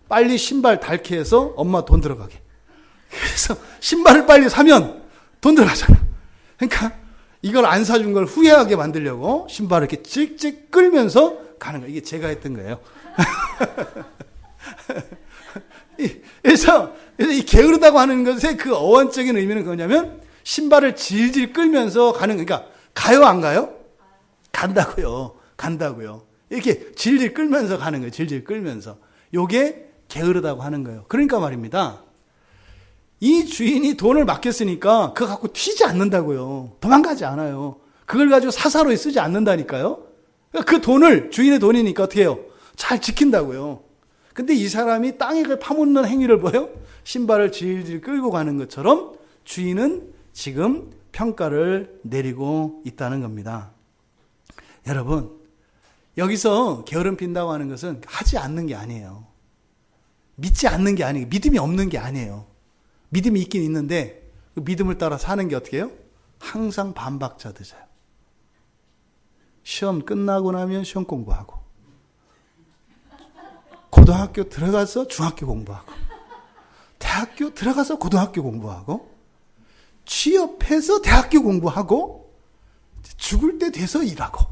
빨리 신발 닳게 해서 엄마 돈 들어가게. 그래서 신발을 빨리 사면 돈 들어가잖아. 그러니까 이걸 안 사준 걸 후회하게 만들려고 신발을 이렇게 찍찍 끌면서 가는 거예요. 이게 제가 했던 거예요. 그래서 이 게으르다고 하는 것의 그 어원적인 의미는 뭐냐면 신발을 질질 끌면서 가는, 그러니까 가요 안 가요? 간다고요. 간다고요. 이렇게 질질 끌면서 가는 거예요. 질질 끌면서. 요게 게으르다고 하는 거예요. 그러니까 말입니다. 이 주인이 돈을 맡겼으니까 그거 갖고 튀지 않는다고요. 도망가지 않아요. 그걸 가지고 사사로이 쓰지 않는다니까요. 그 돈을, 주인의 돈이니까 어떻게 해요? 잘 지킨다고요. 근데 이 사람이 땅에 파묻는 행위를 보여? 신발을 질질 끌고 가는 것처럼 주인은 지금 평가를 내리고 있다는 겁니다. 여러분, 여기서 게으름 핀다고 하는 것은 하지 않는 게 아니에요. 믿지 않는 게 아니에요. 믿음이 없는 게 아니에요. 믿음이 있긴 있는데 그 믿음을 따라 사는 게 어떻게 해요? 항상 반박자드져요. 시험 끝나고 나면 시험 공부하고, 고등학교 들어가서 중학교 공부하고, 대학교 들어가서 고등학교 공부하고, 취업해서 대학교 공부하고, 죽을 때 돼서 일하고.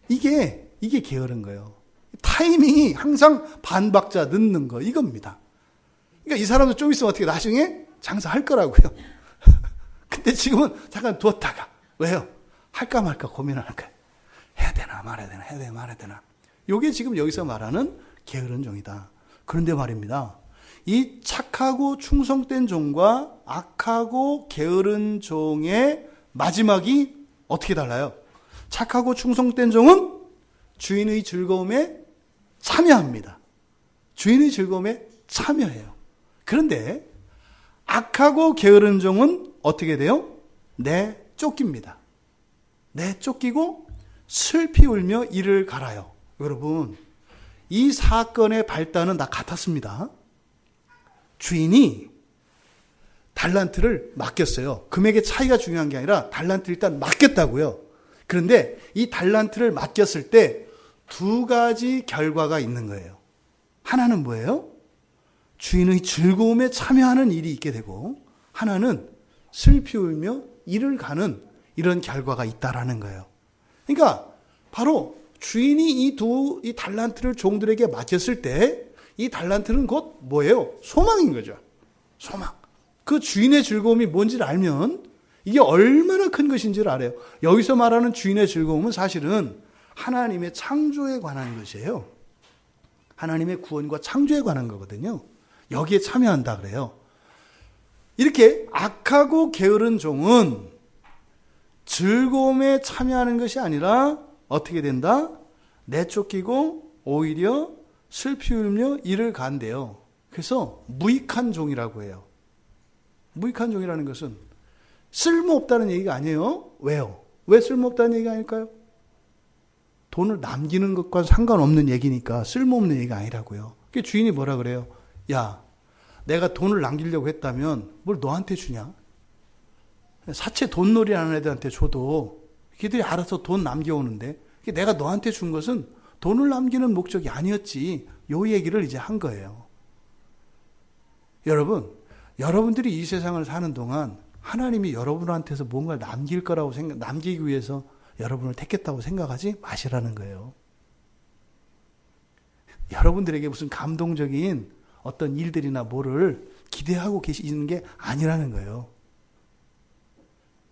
이게 게으른 거예요. 타이밍이 항상 반박자 넣는 거, 이겁니다. 그러니까 이 사람도 좀 있으면 어떻게 나중에 장사할 거라고요. 근데 지금은 잠깐 두었다가, 왜요? 할까 말까 고민하는 거예요. 해야 되나 말아야 되나, 해야 되나 말아야 되나. 이게 지금 여기서 말하는 게으른 종이다. 그런데 말입니다. 이 착하고 충성된 종과 악하고 게으른 종의 마지막이 어떻게 달라요? 착하고 충성된 종은 주인의 즐거움에 참여합니다. 주인의 즐거움에 참여해요. 그런데 악하고 게으른 종은 어떻게 돼요? 내쫓깁니다. 내쫓기고 슬피 울며 이를 갈아요. 여러분, 이 사건의 발단은 다 같았습니다. 주인이 달란트를 맡겼어요. 금액의 차이가 중요한 게 아니라 달란트를 일단 맡겼다고요. 그런데 이 달란트를 맡겼을 때 두 가지 결과가 있는 거예요. 하나는 뭐예요? 주인의 즐거움에 참여하는 일이 있게 되고, 하나는 슬피 울며 이를 가는 이런 결과가 있다라는 거예요. 그러니까 바로 주인이 이 달란트를 종들에게 맡겼을 때 이 달란트는 곧 뭐예요? 소망인 거죠. 소망. 그 주인의 즐거움이 뭔지를 알면 이게 얼마나 큰 것인지를 알아요. 여기서 말하는 주인의 즐거움은 사실은 하나님의 창조에 관한 것이에요. 하나님의 구원과 창조에 관한 거거든요. 여기에 참여한다 그래요. 이렇게 악하고 게으른 종은 즐거움에 참여하는 것이 아니라 어떻게 된다? 내쫓기고 오히려 슬피 울며 이를 간대요. 그래서 무익한 종이라고 해요. 무익한 종이라는 것은 쓸모없다는 얘기가 아니에요. 왜요? 왜 쓸모없다는 얘기가 아닐까요? 돈을 남기는 것과 상관없는 얘기니까 쓸모없는 얘기가 아니라고요. 그게 주인이 뭐라 그래요? 야, 내가 돈을 남기려고 했다면 뭘 너한테 주냐? 사채 돈놀이 하는 애들한테 줘도 걔들이 알아서 돈 남겨오는데, 내가 너한테 준 것은 돈을 남기는 목적이 아니었지. 요 얘기를 이제 한 거예요. 여러분, 여러분들이 이 세상을 사는 동안 하나님이 여러분한테서 뭔가를 남길 거라고 남기기 위해서 여러분을 택했다고 생각하지 마시라는 거예요. 여러분들에게 무슨 감동적인 어떤 일들이나 뭐를 기대하고 계시는 게 아니라는 거예요.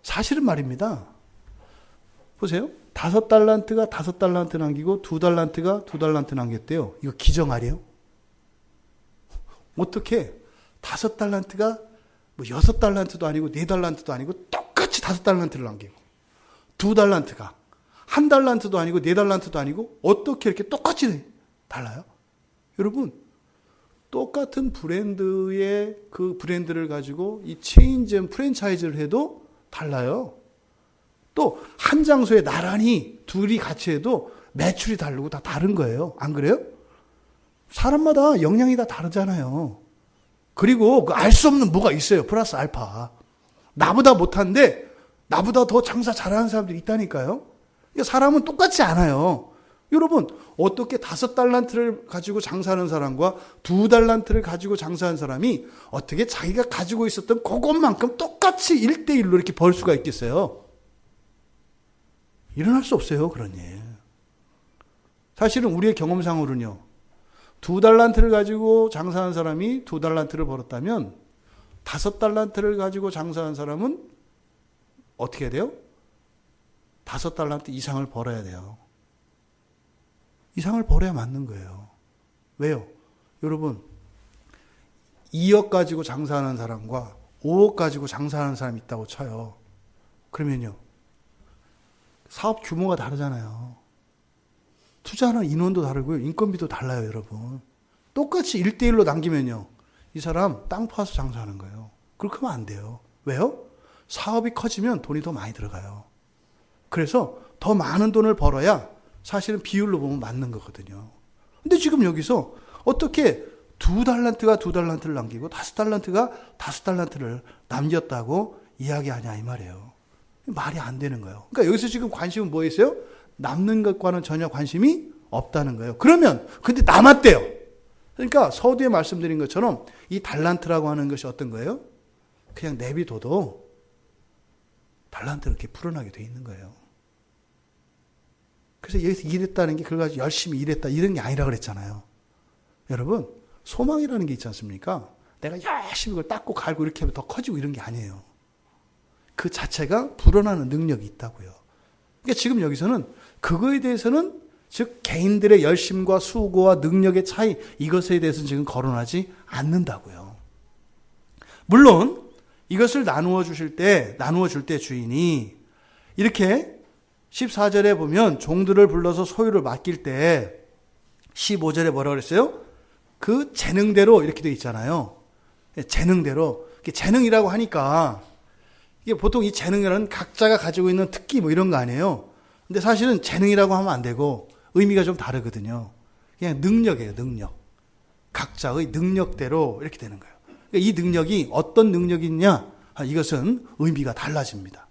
사실은 말입니다. 보세요. 5달란트가 5달란트 남기고 2달란트가 2달란트 남겼대요. 이거 기정 아니에요? 어떻게 5달란트가 뭐 6달란트도 아니고 4달란트도 아니고 똑같이 5달란트를 남기고, 2달란트가 1달란트도 아니고 4달란트도 아니고 어떻게 이렇게 똑같이 달라요? 여러분, 똑같은 브랜드의 그 브랜드를 가지고 이 체인점 프랜차이즈를 해도 달라요. 또 한 장소에 나란히 둘이 같이 해도 매출이 다르고 다 다른 거예요. 안 그래요? 사람마다 역량이 다 다르잖아요. 그리고 알 수 없는 뭐가 있어요. 플러스 알파. 나보다 못한데 나보다 더 장사 잘하는 사람들이 있다니까요. 사람은 똑같지 않아요. 여러분, 어떻게 5달란트를 가지고 장사하는 사람과 2달란트를 가지고 장사하는 사람이 어떻게 자기가 가지고 있었던 그것만큼 똑같이 1대1로 이렇게 벌 수가 있겠어요? 일어날 수 없어요, 그런 일. 사실은 우리의 경험상으로는요, 2달란트를 가지고 장사한 사람이 2달란트를 벌었다면 5달란트를 가지고 장사한 사람은 어떻게 해야 돼요? 5달란트 이상을 벌어야 돼요. 이상을 벌어야 맞는 거예요. 왜요? 여러분, 2억 가지고 장사하는 사람과 5억 가지고 장사하는 사람이 있다고 쳐요. 그러면요, 사업 규모가 다르잖아요. 투자하는 인원도 다르고요, 인건비도 달라요, 여러분. 똑같이 1대1로 남기면요, 이 사람 땅 파서 장사하는 거예요. 그렇게 하면 안 돼요. 왜요? 사업이 커지면 돈이 더 많이 들어가요. 그래서 더 많은 돈을 벌어야 사실은 비율로 보면 맞는 거거든요. 근데 지금 여기서 어떻게 2달란트가 2달란트를 남기고 5달란트가 5달란트를 남겼다고 이야기하냐 이 말이에요. 말이 안 되는 거예요. 그러니까 여기서 지금 관심은 뭐에 있어요? 남는 것과는 전혀 관심이 없다는 거예요. 그러면 근데 남았대요. 그러니까 서두에 말씀드린 것처럼 이 달란트라고 하는 것이 어떤 거예요? 그냥 내비둬도 달란트를 이렇게 풀어나게 돼 있는 거예요. 그래서 여기서 일했다는 게 그걸 가지고 열심히 일했다 이런 게 아니라 그랬잖아요. 여러분, 소망이라는 게 있지 않습니까? 내가 열심히 그걸 닦고 갈고 이렇게 하면 더 커지고 이런 게 아니에요. 그 자체가 불어나는 능력이 있다고요. 그러니까 지금 여기서는 그거에 대해서는 즉 개인들의 열심과 수고와 능력의 차이, 이것에 대해서는 지금 거론하지 않는다고요. 물론 이것을 나누어 줄 때 주인이 이렇게 14절에 보면 종들을 불러서 소유를 맡길 때 15절에 뭐라고 그랬어요? 그 재능대로 이렇게 돼 있잖아요. 재능대로. 재능이라고 하니까 이게 보통 이 재능이라는 각자가 가지고 있는 특기 뭐 이런 거 아니에요. 근데 사실은 재능이라고 하면 안 되고 의미가 좀 다르거든요. 그냥 능력이에요, 능력. 각자의 능력대로 이렇게 되는 거예요. 이 능력이 어떤 능력이냐? 이것은 의미가 달라집니다.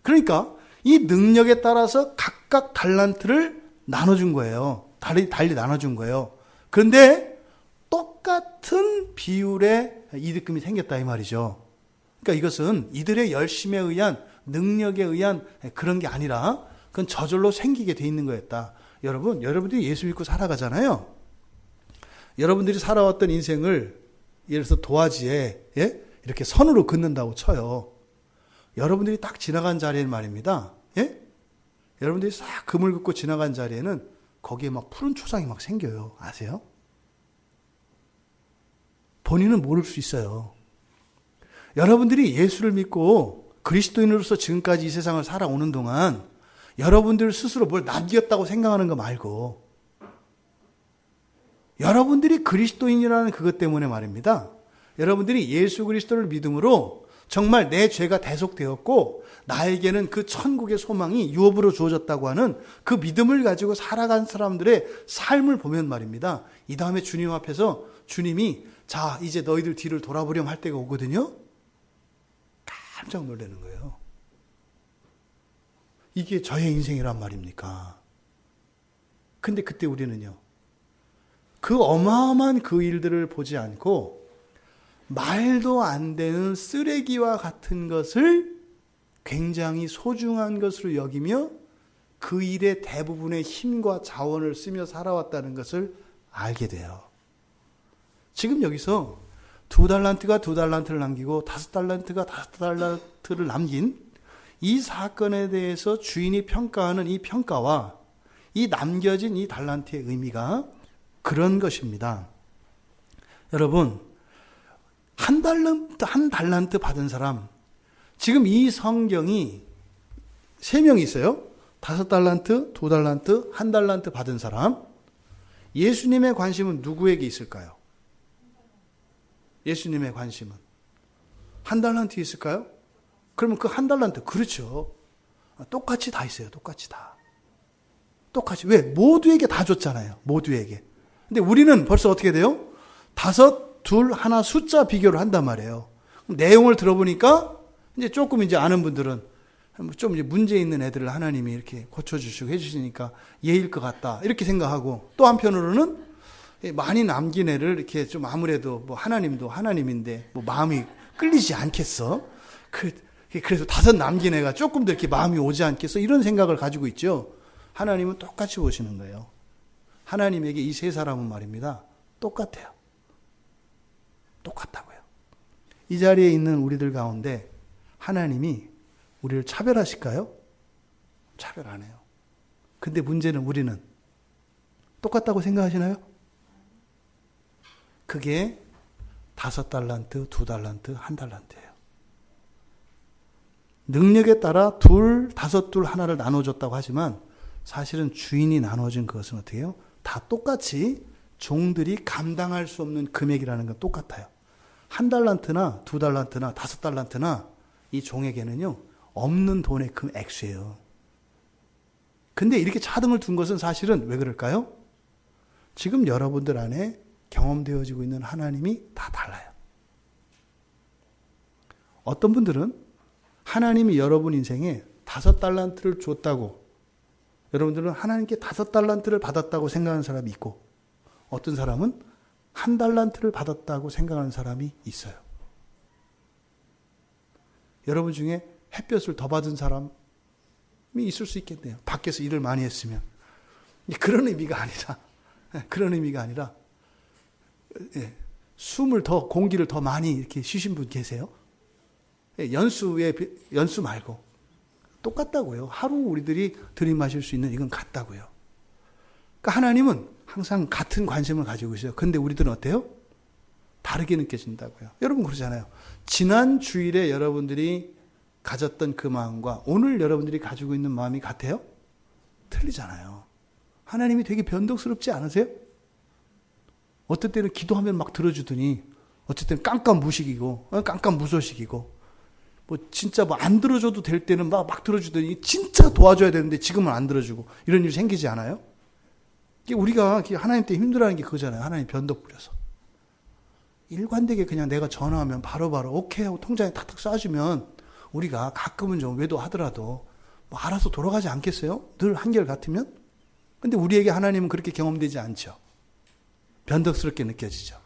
그러니까 이 능력에 따라서 각각 달란트를 나눠준 거예요. 달리 나눠준 거예요. 그런데 똑같은 비율의 이득금이 생겼다 이 말이죠. 그러니까 이것은 이들의 열심에 의한 능력에 의한 그런 게 아니라 그건 저절로 생기게 돼 있는 거였다. 여러분들이 예수 믿고 살아가잖아요. 여러분들이 살아왔던 인생을 예를 들어서 도화지에 이렇게 선으로 긋는다고 쳐요. 여러분들이 딱 지나간 자리에는 말입니다. 예? 여러분들이 싹 금을 긋고 지나간 자리에는 거기에 막 푸른 초장이 막 생겨요. 아세요? 본인은 모를 수 있어요. 여러분들이 예수를 믿고 그리스도인으로서 지금까지 이 세상을 살아오는 동안 여러분들 스스로 뭘 남겼다고 생각하는 거 말고 여러분들이 그리스도인이라는 그것 때문에 말입니다. 여러분들이 예수 그리스도를 믿음으로 정말 내 죄가 대속되었고 나에게는 그 천국의 소망이 유업으로 주어졌다고 하는 그 믿음을 가지고 살아간 사람들의 삶을 보면 말입니다. 이 다음에 주님 앞에서 주님이 자 이제 너희들 뒤를 돌아보렴 할 때가 오거든요. 깜짝 놀라는 거예요. 이게 저의 인생이란 말입니까? 근데 그때 우리는요. 그 어마어마한 그 일들을 보지 않고 말도 안 되는 쓰레기와 같은 것을 굉장히 소중한 것으로 여기며 그 일의 대부분의 힘과 자원을 쓰며 살아왔다는 것을 알게 돼요. 지금 여기서 2달란트가 2달란트를 남기고 5달란트가 5달란트를 남긴 이 사건에 대해서 주인이 평가하는 이 평가와 이 남겨진 이 달란트의 의미가 그런 것입니다. 여러분, 한 달란트 받은 사람, 지금 이 성경이 3명이 있어요. 5달란트, 2달란트, 1달란트 받은 사람. 예수님의 관심은 누구에게 있을까요? 예수님의 관심은 1달란트 있을까요? 그러면 그 1달란트, 그렇죠. 똑같이 다 있어요. 똑같이 다. 똑같이. 왜? 모두에게 다 줬잖아요. 모두에게. 근데 우리는 벌써 어떻게 돼요? 5, 2, 1 숫자 비교를 한단 말이에요. 내용을 들어보니까 이제 조금 이제 아는 분들은 좀 이제 문제 있는 애들을 하나님이 이렇게 고쳐주시고 해주시니까 예일 것 같다. 이렇게 생각하고 또 한편으로는 많이 남긴 애를 이렇게 좀 아무래도 뭐 하나님도 하나님인데 뭐 마음이 끌리지 않겠어? 그래서 5 남긴 애가 조금 더 이렇게 마음이 오지 않겠어? 이런 생각을 가지고 있죠. 하나님은 똑같이 보시는 거예요. 하나님에게 이 3 사람은 말입니다. 똑같아요. 똑같다고요. 이 자리에 있는 우리들 가운데 하나님이 우리를 차별하실까요? 차별 안 해요. 근데 문제는 우리는 똑같다고 생각하시나요? 그게 5달란트, 2달란트, 1달란트예요. 능력에 따라 2, 5, 2 하나를 나눠줬다고 하지만 사실은 주인이 나눠준 그것은 어떻게 해요? 다 똑같이 종들이 감당할 수 없는 금액이라는 건 똑같아요. 1달란트나 2달란트나 5달란트나 이 종에게는요, 없는 돈의 액수예요. 근데 이렇게 차등을 둔 것은 사실은 왜 그럴까요? 지금 여러분들 안에 경험되어지고 있는 하나님이 다 달라요. 어떤 분들은 하나님이 여러분 인생에 5달란트를 줬다고, 여러분들은 하나님께 5달란트를 받았다고 생각하는 사람이 있고, 어떤 사람은 1달란트를 받았다고 생각하는 사람이 있어요. 여러분 중에 햇볕을 더 받은 사람이 있을 수 있겠네요. 밖에서 일을 많이 했으면. 그런 의미가 아니라, 공기를 더 많이 이렇게 쉬신 분 계세요? 연수 말고. 똑같다고요. 하루 우리들이 들이마실 수 있는 이건 같다고요. 그러니까 하나님은 항상 같은 관심을 가지고 있어요. 근데 우리들은 어때요? 다르게 느껴진다고요. 여러분 그러잖아요. 지난 주일에 여러분들이 가졌던 그 마음과 오늘 여러분들이 가지고 있는 마음이 같아요? 틀리잖아요. 하나님이 되게 변덕스럽지 않으세요? 어떨 때는 기도하면 막 들어주더니 어쩔 때는 깜깜무식이고 깜깜무소식이고 뭐 진짜 뭐 안 들어줘도 될 때는 막 들어주더니 진짜 도와줘야 되는데 지금은 안 들어주고 이런 일이 생기지 않아요? 우리가 하나님 때 힘들어하는 게 그거잖아요. 하나님 변덕 부려서. 일관되게 그냥 내가 전화하면 바로바로 오케이 하고 통장에 탁탁 쏴주면 우리가 가끔은 좀 외도하더라도 뭐 알아서 돌아가지 않겠어요? 늘 한결같으면? 근데 우리에게 하나님은 그렇게 경험되지 않죠. 변덕스럽게 느껴지죠.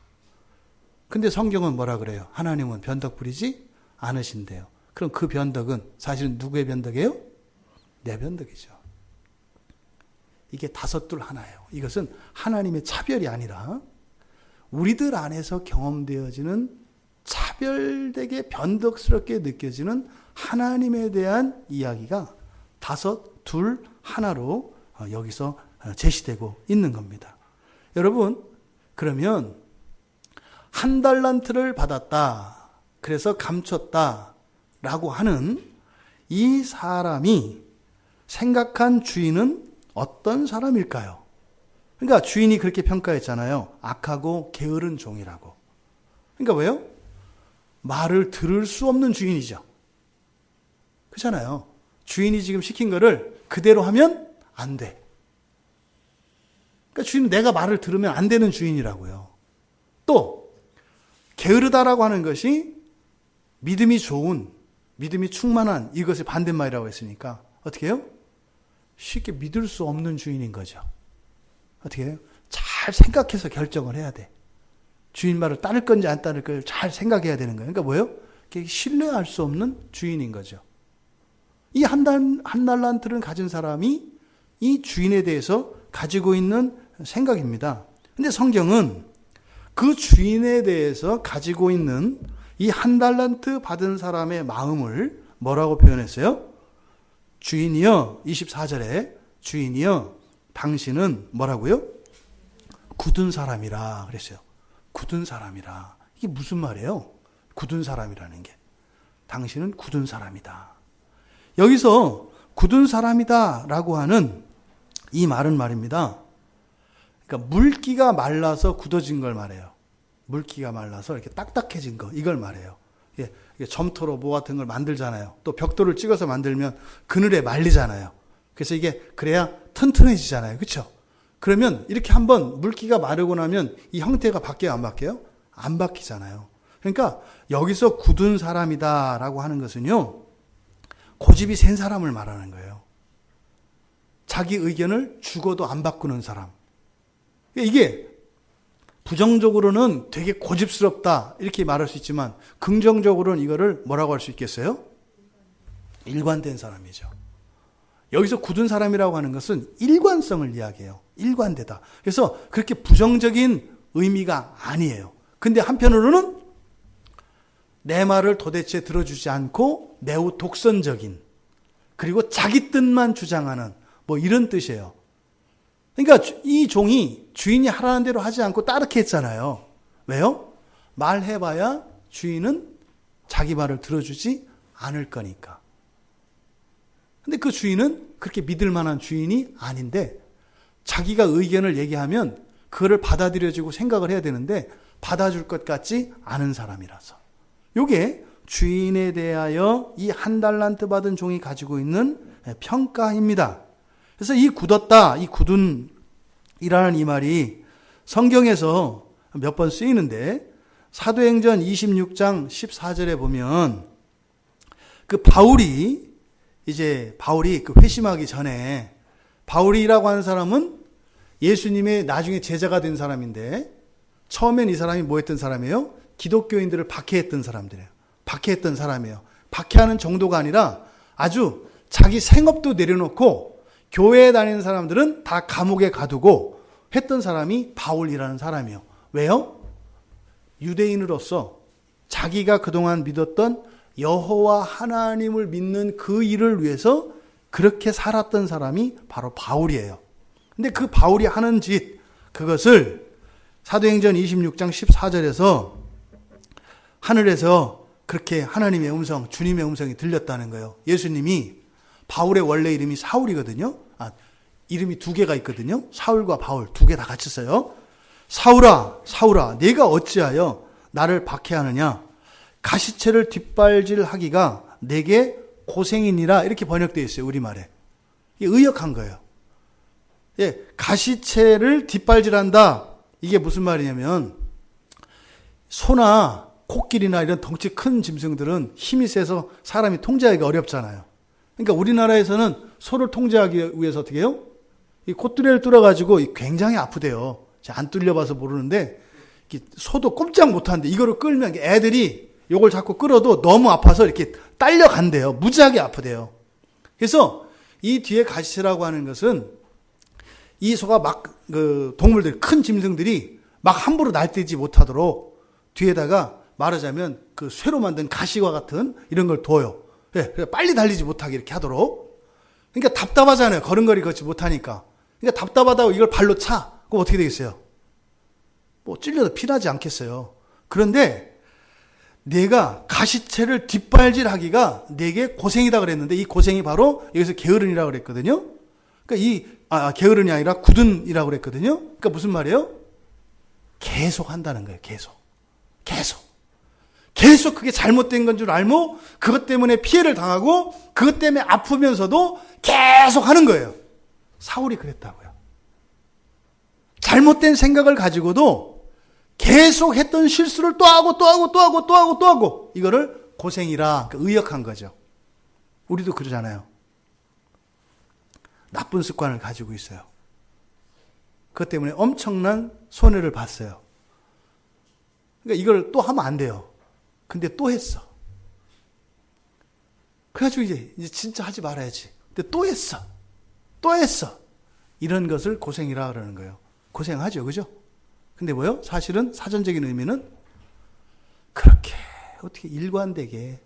근데 성경은 뭐라 그래요? 하나님은 변덕 부리지 않으신대요. 그럼 그 변덕은 사실은 누구의 변덕이에요? 내 변덕이죠. 이게 5, 2 하나예요. 이것은 하나님의 차별이 아니라 우리들 안에서 경험되어지는 차별되게 변덕스럽게 느껴지는 하나님에 대한 이야기가 5, 2 하나로 여기서 제시되고 있는 겁니다. 여러분, 그러면 1달란트를 받았다. 그래서 감췄다. 라고 하는 이 사람이 생각한 주인은 어떤 사람일까요? 그러니까 주인이 그렇게 평가했잖아요. 악하고 게으른 종이라고. 그러니까 왜요? 말을 들을 수 없는 주인이죠. 그렇잖아요. 주인이 지금 시킨 거를 그대로 하면 안 돼. 그러니까 주인은 내가 말을 들으면 안 되는 주인이라고요. 또 게으르다라고 하는 것이 믿음이 좋은, 믿음이 충만한 이것의 반대말이라고 했으니까 어떻게 해요? 쉽게 믿을 수 없는 주인인 거죠. 어떻게 해요? 잘 생각해서 결정을 해야 돼. 주인 말을 따를 건지 안 따를 건지 잘 생각해야 되는 거예요. 그러니까 뭐예요? 신뢰할 수 없는 주인인 거죠. 이 한 달란트를 가진 사람이 이 주인에 대해서 가지고 있는 생각입니다. 근데 성경은 그 주인에 대해서 가지고 있는 이 1달란트 받은 사람의 마음을 뭐라고 표현했어요? 주인이여, 24절에 주인이여, 당신은 뭐라고요? 굳은 사람이라 그랬어요. 굳은 사람이라. 이게 무슨 말이에요? 굳은 사람이라는 게. 당신은 굳은 사람이다. 여기서 굳은 사람이다 라고 하는 이 말은 말입니다. 그러니까 물기가 말라서 굳어진 걸 말해요. 물기가 말라서 이렇게 딱딱해진 거, 이걸 말해요. 이게 점토로 뭐 같은 걸 만들잖아요. 또 벽돌을 찍어서 만들면 그늘에 말리잖아요. 그래서 이게 그래야 튼튼해지잖아요. 그렇죠? 그러면 이렇게 한번 물기가 마르고 나면 이 형태가 바뀌어요, 안 바뀌어요? 안 바뀌잖아요. 그러니까 여기서 굳은 사람이다라고 하는 것은요, 고집이 센 사람을 말하는 거예요. 자기 의견을 죽어도 안 바꾸는 사람. 이게 부정적으로는 되게 고집스럽다 이렇게 말할 수 있지만 긍정적으로는 이거를 뭐라고 할 수 있겠어요? 일관된 사람이죠. 여기서 굳은 사람이라고 하는 것은 일관성을 이야기해요. 일관되다. 그래서 그렇게 부정적인 의미가 아니에요. 근데 한편으로는 내 말을 도대체 들어주지 않고 매우 독선적인, 그리고 자기 뜻만 주장하는 뭐 이런 뜻이에요. 그러니까 이 종이 주인이 하라는 대로 하지 않고 따르게 했잖아요. 왜요? 말해봐야 주인은 자기 말을 들어주지 않을 거니까. 근데 그 주인은 그렇게 믿을 만한 주인이 아닌데 자기가 의견을 얘기하면 그거를 받아들여지고 생각을 해야 되는데 받아줄 것 같지 않은 사람이라서. 이게 주인에 대하여 이 한 달란트 받은 종이 가지고 있는 평가입니다. 그래서 이 굳었다, 이 굳은이라는 이 말이 성경에서 몇 번 쓰이는데 사도행전 26장 14절에 보면 그 바울이 그 회심하기 전에 바울이라고 하는 사람은 예수님의 나중에 제자가 된 사람인데 처음엔 이 사람이 뭐 했던 사람이에요? 기독교인들을 박해했던 사람들이에요. 박해했던 사람이에요. 박해하는 정도가 아니라 아주 자기 생업도 내려놓고 교회에 다니는 사람들은 다 감옥에 가두고 했던 사람이 바울이라는 사람이에요. 왜요? 유대인으로서 자기가 그동안 믿었던 여호와 하나님을 믿는 그 일을 위해서 그렇게 살았던 사람이 바로 바울이에요. 근데 그 바울이 하는 짓, 그것을 사도행전 26장 14절에서 하늘에서 그렇게 하나님의 음성, 주님의 음성이 들렸다는 거예요. 예수님이, 바울의 원래 이름이 사울이거든요. 이름이 두 개가 있거든요. 사울과 바울 두 개 다 같이 써요. 사울아, 사울아, 네가 어찌하여 나를 박해하느냐? 가시체를 뒷발질하기가 내게 고생이니라. 이렇게 번역되어 있어요. 우리말에. 이게 의역한 거예요. 예, 가시체를 뒷발질한다. 이게 무슨 말이냐면 소나 코끼리나 이런 덩치 큰 짐승들은 힘이 세서 사람이 통제하기가 어렵잖아요. 그러니까 우리나라에서는 소를 통제하기 위해서 어떻게 해요? 이 콧뚜레를 뚫어가지고 굉장히 아프대요. 제가 안 뚫려봐서 모르는데 소도 꼼짝 못하는데 이거를 끌면 애들이 이걸 자꾸 끌어도 너무 아파서 이렇게 딸려간대요. 무지하게 아프대요. 그래서 이 뒤에 가시체라고 하는 것은 이 소가 막 동물들, 큰 짐승들이 막 함부로 날뛰지 못하도록 뒤에다가 말하자면 그 쇠로 만든 가시와 같은 이런 걸 둬요. 예, 빨리 달리지 못하게 이렇게 하도록. 그러니까 답답하잖아요. 걸음걸이 걷지 못하니까. 그러니까 답답하다고 이걸 발로 차. 그럼 어떻게 되겠어요? 뭐 찔려도 피나지 않겠어요. 그런데 내가 가시체를 뒷발질하기가 내게 고생이다 그랬는데 이 고생이 바로 여기서 게으른이라고 그랬거든요. 그러니까 게으른이 아니라 굳은이라고 그랬거든요. 그러니까 무슨 말이에요? 계속 한다는 거예요. 계속 그게 잘못된 건 줄 알고 그것 때문에 피해를 당하고 그것 때문에 아프면서도 계속 하는 거예요. 사울이 그랬다고요. 잘못된 생각을 가지고도 계속 했던 실수를 또 하고 이거를 고생이라 의역한 거죠. 우리도 그러잖아요. 나쁜 습관을 가지고 있어요. 그것 때문에 엄청난 손해를 봤어요. 그러니까 이걸 또 하면 안 돼요. 근데 또 했어. 그래가지고 이제 진짜 하지 말아야지. 근데 또 했어. 이런 것을 고생이라 그러는 거예요. 고생하죠. 그죠? 근데 뭐요? 사실은 사전적인 의미는 그렇게 어떻게 일관되게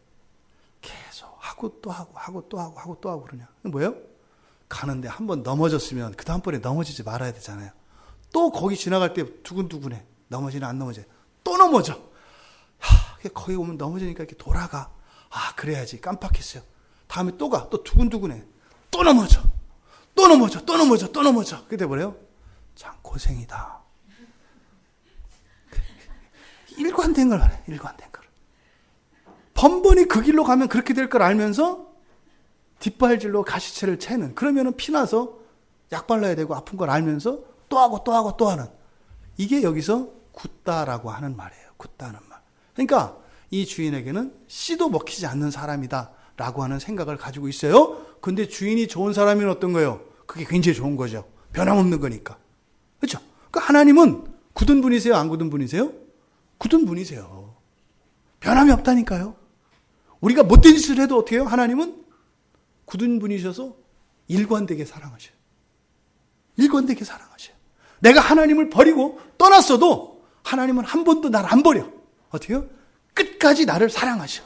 계속 하고 또 하고 그러냐. 뭐예요? 가는데 한 번 넘어졌으면 그 다음번에 넘어지지 말아야 되잖아요. 또 거기 지나갈 때 두근두근해. 넘어지나 안 넘어져. 또 넘어져. 거기 오면 넘어지니까 이렇게 돌아가. 그래야지. 깜빡했어요. 다음에 또 가. 또 두근두근해. 또 넘어져. 그게 돼버려요. 참 고생이다. 일관된 걸 하네. 일관된 걸. 번번이 그 길로 가면 그렇게 될 걸 알면서 뒷발질로 가시체를 채는. 그러면은 피나서 약 발라야 되고 아픈 걸 알면서 또 하는. 이게 여기서 굳다라고 하는 말이에요. 굳다는 말. 그러니까 이 주인에게는 씨도 먹히지 않는 사람이다 라고 하는 생각을 가지고 있어요. 근데 주인이 좋은 사람이면 어떤 거예요? 그게 굉장히 좋은 거죠. 변함없는 거니까. 그렇죠? 그러니까 하나님은 굳은 분이세요? 안 굳은 분이세요? 굳은 분이세요. 변함이 없다니까요. 우리가 못된 짓을 해도 어떻게 해요? 하나님은 굳은 분이셔서 일관되게 사랑하셔요. 일관되게 사랑하셔요. 내가 하나님을 버리고 떠났어도 하나님은 한 번도 나를 안 버려. 어떻게 해요? 끝까지 나를 사랑하셔.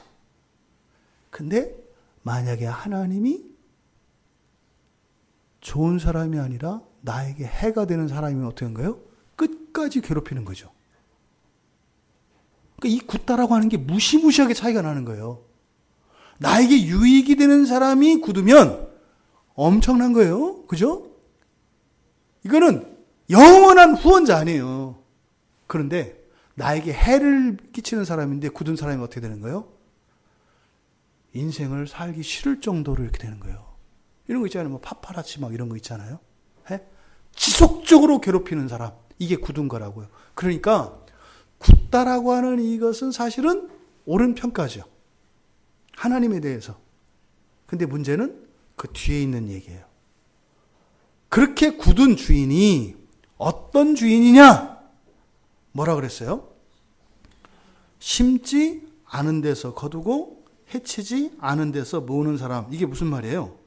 근데 만약에 하나님이 좋은 사람이 아니라 나에게 해가 되는 사람이면 어떻게 한가요? 끝까지 괴롭히는 거죠. 그러니까 이 굳다라고 하는 게 무시무시하게 차이가 나는 거예요. 나에게 유익이 되는 사람이 굳으면 엄청난 거예요. 그죠? 이거는 영원한 후원자 아니에요. 그런데 나에게 해를 끼치는 사람인데 굳은 사람이 어떻게 되는 거예요? 인생을 살기 싫을 정도로 이렇게 되는 거예요. 이런 거 있잖아요. 뭐 파파라치 막 이런 거 있잖아요. 해? 지속적으로 괴롭히는 사람. 이게 굳은 거라고요. 그러니까 굳다라고 하는 이것은 사실은 옳은 평가죠. 하나님에 대해서. 근데 문제는 그 뒤에 있는 얘기예요. 그렇게 굳은 주인이 어떤 주인이냐? 뭐라 그랬어요? 심지 않은 데서 거두고 해치지 않은 데서 모으는 사람. 이게 무슨 말이에요?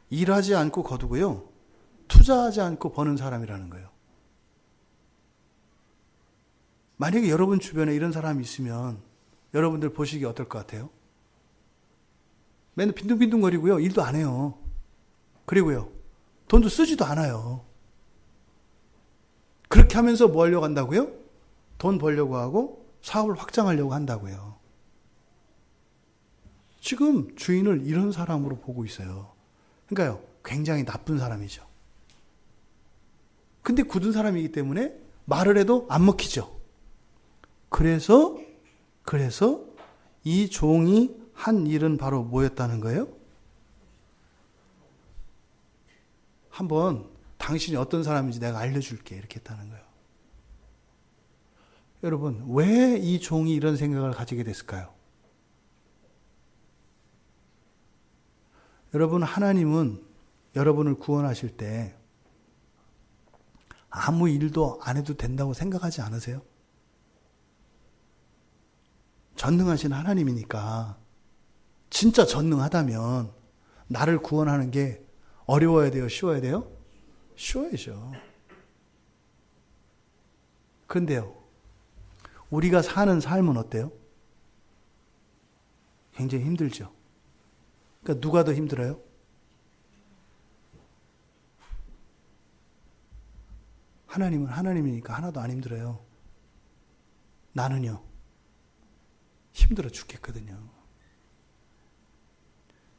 일하지 않고 거두고요. 투자하지 않고 버는 사람이라는 거예요. 만약에 여러분 주변에 이런 사람이 있으면 여러분들 보시기 어떨 것 같아요? 맨날 빈둥빈둥거리고요. 일도 안 해요. 그리고요. 돈도 쓰지도 않아요. 그렇게 하면서 뭐 하려고 한다고요? 돈 벌려고 하고 사업을 확장하려고 한다고요. 지금 주인을 이런 사람으로 보고 있어요. 그러니까요. 굉장히 나쁜 사람이죠. 근데 굳은 사람이기 때문에 말을 해도 안 먹히죠. 그래서 이 종이 한 일은 바로 뭐였다는 거예요? 한번 당신이 어떤 사람인지 내가 알려줄게. 이렇게 했다는 거예요. 여러분, 왜 이 종이 이런 생각을 가지게 됐을까요? 여러분, 하나님은 여러분을 구원하실 때 아무 일도 안 해도 된다고 생각하지 않으세요? 전능하신 하나님이니까 진짜 전능하다면 나를 구원하는 게 어려워야 돼요? 쉬워야 돼요? 쉬워야죠. 그런데요. 우리가 사는 삶은 어때요? 굉장히 힘들죠. 그러니까 누가 더 힘들어요? 하나님은 하나님이니까 하나도 안 힘들어요. 나는요. 힘들어 죽겠거든요.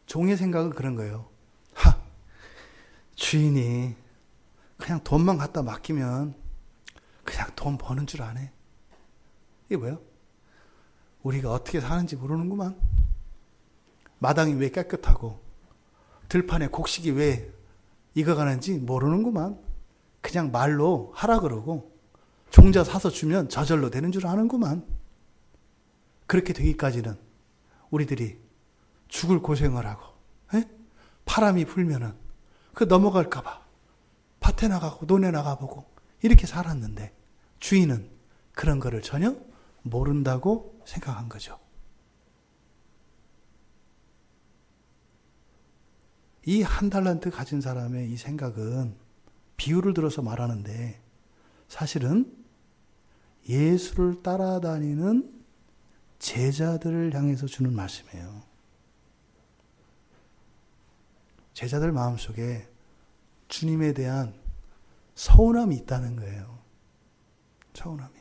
종의 생각은 그런 거예요. 주인이 그냥 돈만 갖다 맡기면 그냥 돈 버는 줄 아네. 이게 뭐예요? 우리가 어떻게 사는지 모르는구만. 마당이 왜 깨끗하고 들판에 곡식이 왜 익어가는지 모르는구만. 그냥 말로 하라 그러고 종자 사서 주면 저절로 되는 줄 아는구만. 그렇게 되기까지는 우리들이 죽을 고생을 하고 바람이 불면은 그 넘어갈까봐 밭에 나가고 논에 나가보고 이렇게 살았는데 주인은 그런 거를 전혀 모른다고 생각한 거죠. 이 한 달란트 가진 사람의 이 생각은 비유를 들어서 말하는데 사실은 예수를 따라다니는 제자들을 향해서 주는 말씀이에요. 제자들 마음속에 주님에 대한 서운함이 있다는 거예요. 서운함이.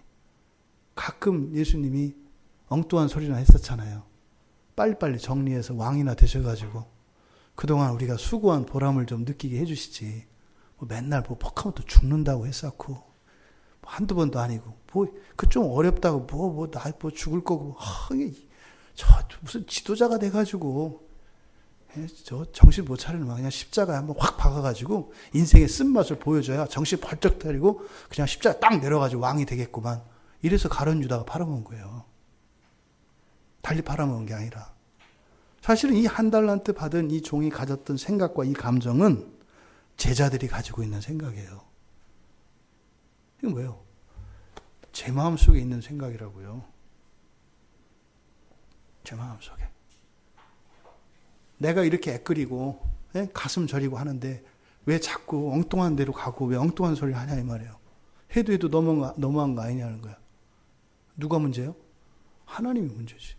가끔 예수님이 엉뚱한 소리나 했었잖아요. 빨리빨리 정리해서 왕이나 되셔가지고 그동안 우리가 수고한 보람을 좀 느끼게 해주시지. 뭐 맨날 뭐 퍽하면 죽는다고 했었고 뭐 한두 번도 아니고 그 좀 어렵다고 나 죽을 거고 저 무슨 지도자가 돼가지고 저 정신 못 차리는 막 그냥 십자가에 한번 확 박아가지고 인생의 쓴맛을 보여줘야 정신 벌쩍 차리고 그냥 십자가 딱 내려가지고 왕이 되겠구만. 이래서 가룟 유다가 팔아먹은 거예요. 달리 팔아먹은 게 아니라. 사실은 이 한 달란트 받은 이 종이 가졌던 생각과 이 감정은 제자들이 가지고 있는 생각이에요. 이건 뭐예요? 제 마음속에 있는 생각이라고요. 제 마음속에. 내가 이렇게 애끓이고 가슴 저리고 하는데 왜 자꾸 엉뚱한 데로 가고 왜 엉뚱한 소리를 하냐 이 말이에요. 해도 너무한 거 아니냐는 거야. 누가 문제예요? 하나님이 문제지.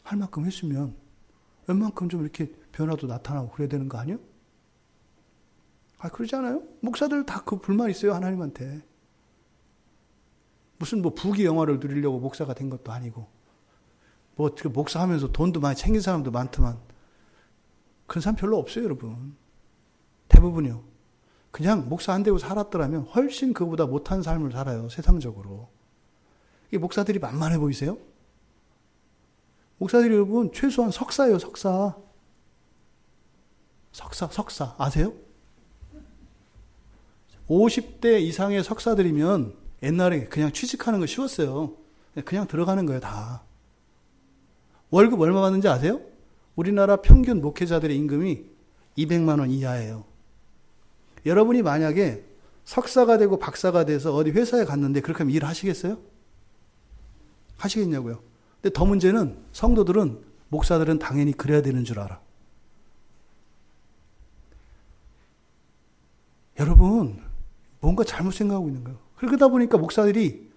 할 만큼 했으면 웬만큼 좀 이렇게 변화도 나타나고 그래야 되는 거 아니에요? 그러지 않아요? 목사들 다 그 불만 있어요, 하나님한테. 무슨 부귀 영화를 누리려고 목사가 된 것도 아니고, 목사하면서 돈도 많이 챙긴 사람도 많지만, 그런 사람 별로 없어요, 여러분. 대부분이요. 그냥 목사 안 되고 살았더라면 훨씬 그보다 못한 삶을 살아요, 세상적으로. 이 목사들이 만만해 보이세요? 목사들이 여러분, 최소한 석사예요, 석사. 석사. 아세요? 50대 이상의 석사들이면 옛날에 그냥 취직하는 거 쉬웠어요. 그냥 들어가는 거예요, 다. 월급 얼마 받는지 아세요? 우리나라 평균 목회자들의 임금이 200만 원 이하예요. 여러분이 만약에 석사가 되고 박사가 돼서 어디 회사에 갔는데 그렇게 하면 일 하시겠어요? 하시겠냐고요. 근데 더 문제는 성도들은, 목사들은 당연히 그래야 되는 줄 알아. 여러분, 뭔가 잘못 생각하고 있는 거예요. 그러다 보니까 목사들이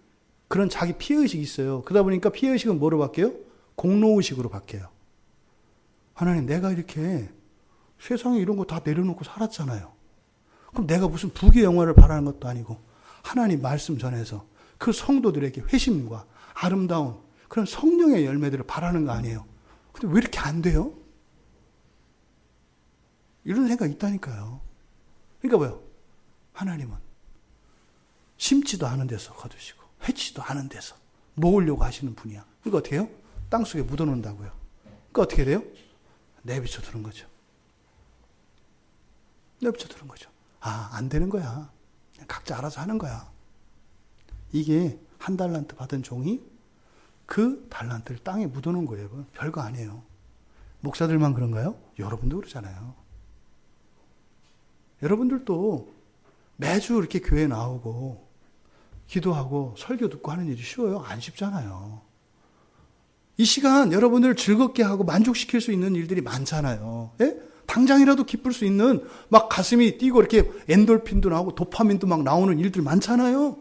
그런 자기 피해의식이 있어요. 그러다 보니까 피해의식은 뭐로 바뀌어요? 공로의식으로 바뀌어요. 하나님, 내가 이렇게 세상에 이런 거 다 내려놓고 살았잖아요. 그럼 내가 무슨 부귀 영화를 바라는 것도 아니고 하나님 말씀 전해서 그 성도들에게 회심과 아름다운 그런 성령의 열매들을 바라는 거 아니에요. 근데 왜 이렇게 안 돼요? 이런 생각이 있다니까요. 그러니까 뭐요? 하나님은 심지도 않은 데서 거두시고 해치도 않은 데서 모으려고 하시는 분이야. 그러니까 어떻게 해요? 땅속에 묻어놓는다고요. 그러니까 어떻게 돼요? 내비쳐 두는 거죠. 내비쳐 두는 거죠. 안 되는 거야. 그냥 각자 알아서 하는 거야. 이게 한 달란트 받은 종이 그 달란트를 땅에 묻어놓은 거예요. 별거 아니에요. 목사들만 그런가요? 여러분도 그러잖아요. 여러분들도 매주 이렇게 교회 나오고 기도하고 설교 듣고 하는 일이 쉬워요? 안 쉽잖아요. 이 시간 여러분들 즐겁게 하고 만족시킬 수 있는 일들이 많잖아요. 예? 당장이라도 기쁠 수 있는 막 가슴이 뛰고 이렇게 엔돌핀도 나오고 도파민도 막 나오는 일들 많잖아요.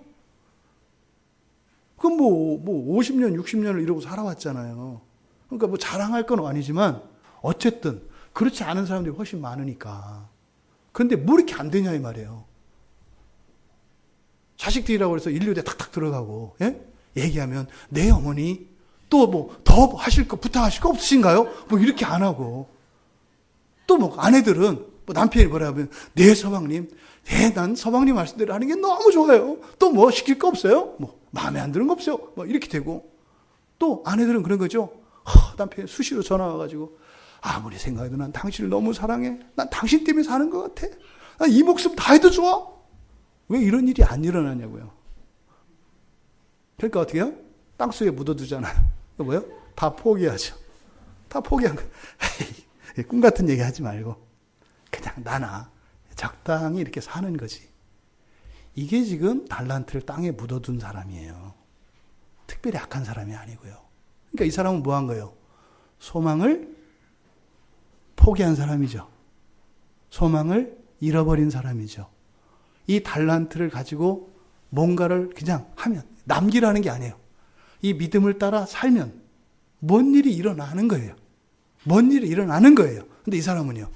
그건 50년, 60년을 이러고 살아왔잖아요. 그러니까 자랑할 건 아니지만 어쨌든 그렇지 않은 사람들이 훨씬 많으니까. 그런데 뭐 이렇게 안 되냐 이 말이에요. 자식들이라고 해서 인류대 탁탁 들어가고 얘기하면 내 어머니 또 더 하실 거 부탁하실 거 없으신가요? 이렇게 안 하고 또 아내들은 남편이 뭐라 하면 네 서방님, 난 서방님 말씀대로 하는 게 너무 좋아요. 또 시킬 거 없어요? 마음에 안 드는 거 없어요? 이렇게 되고 또 아내들은 그런 거죠. 남편이 수시로 전화 와가지고 아무리 생각해도 난 당신을 너무 사랑해. 난 당신 때문에 사는 것 같아. 난 이 목숨 다 해도 좋아. 왜 이런 일이 안 일어나냐고요. 그러니까 어떻게 해요? 땅속에 묻어두잖아요. 뭐예요? 다 포기하죠. 다 포기한 거예요. 꿈 같은 얘기 하지 말고 그냥 나나 적당히 이렇게 사는 거지. 이게 지금 달란트를 땅에 묻어둔 사람이에요. 특별히 악한 사람이 아니고요. 그러니까 이 사람은 뭐 한 거예요? 소망을 포기한 사람이죠. 소망을 잃어버린 사람이죠. 이 달란트를 가지고 뭔가를 그냥 하면, 남기라는 게 아니에요. 이 믿음을 따라 살면 뭔 일이 일어나는 거예요. 뭔 일이 일어나는 거예요. 근데 이 사람은요,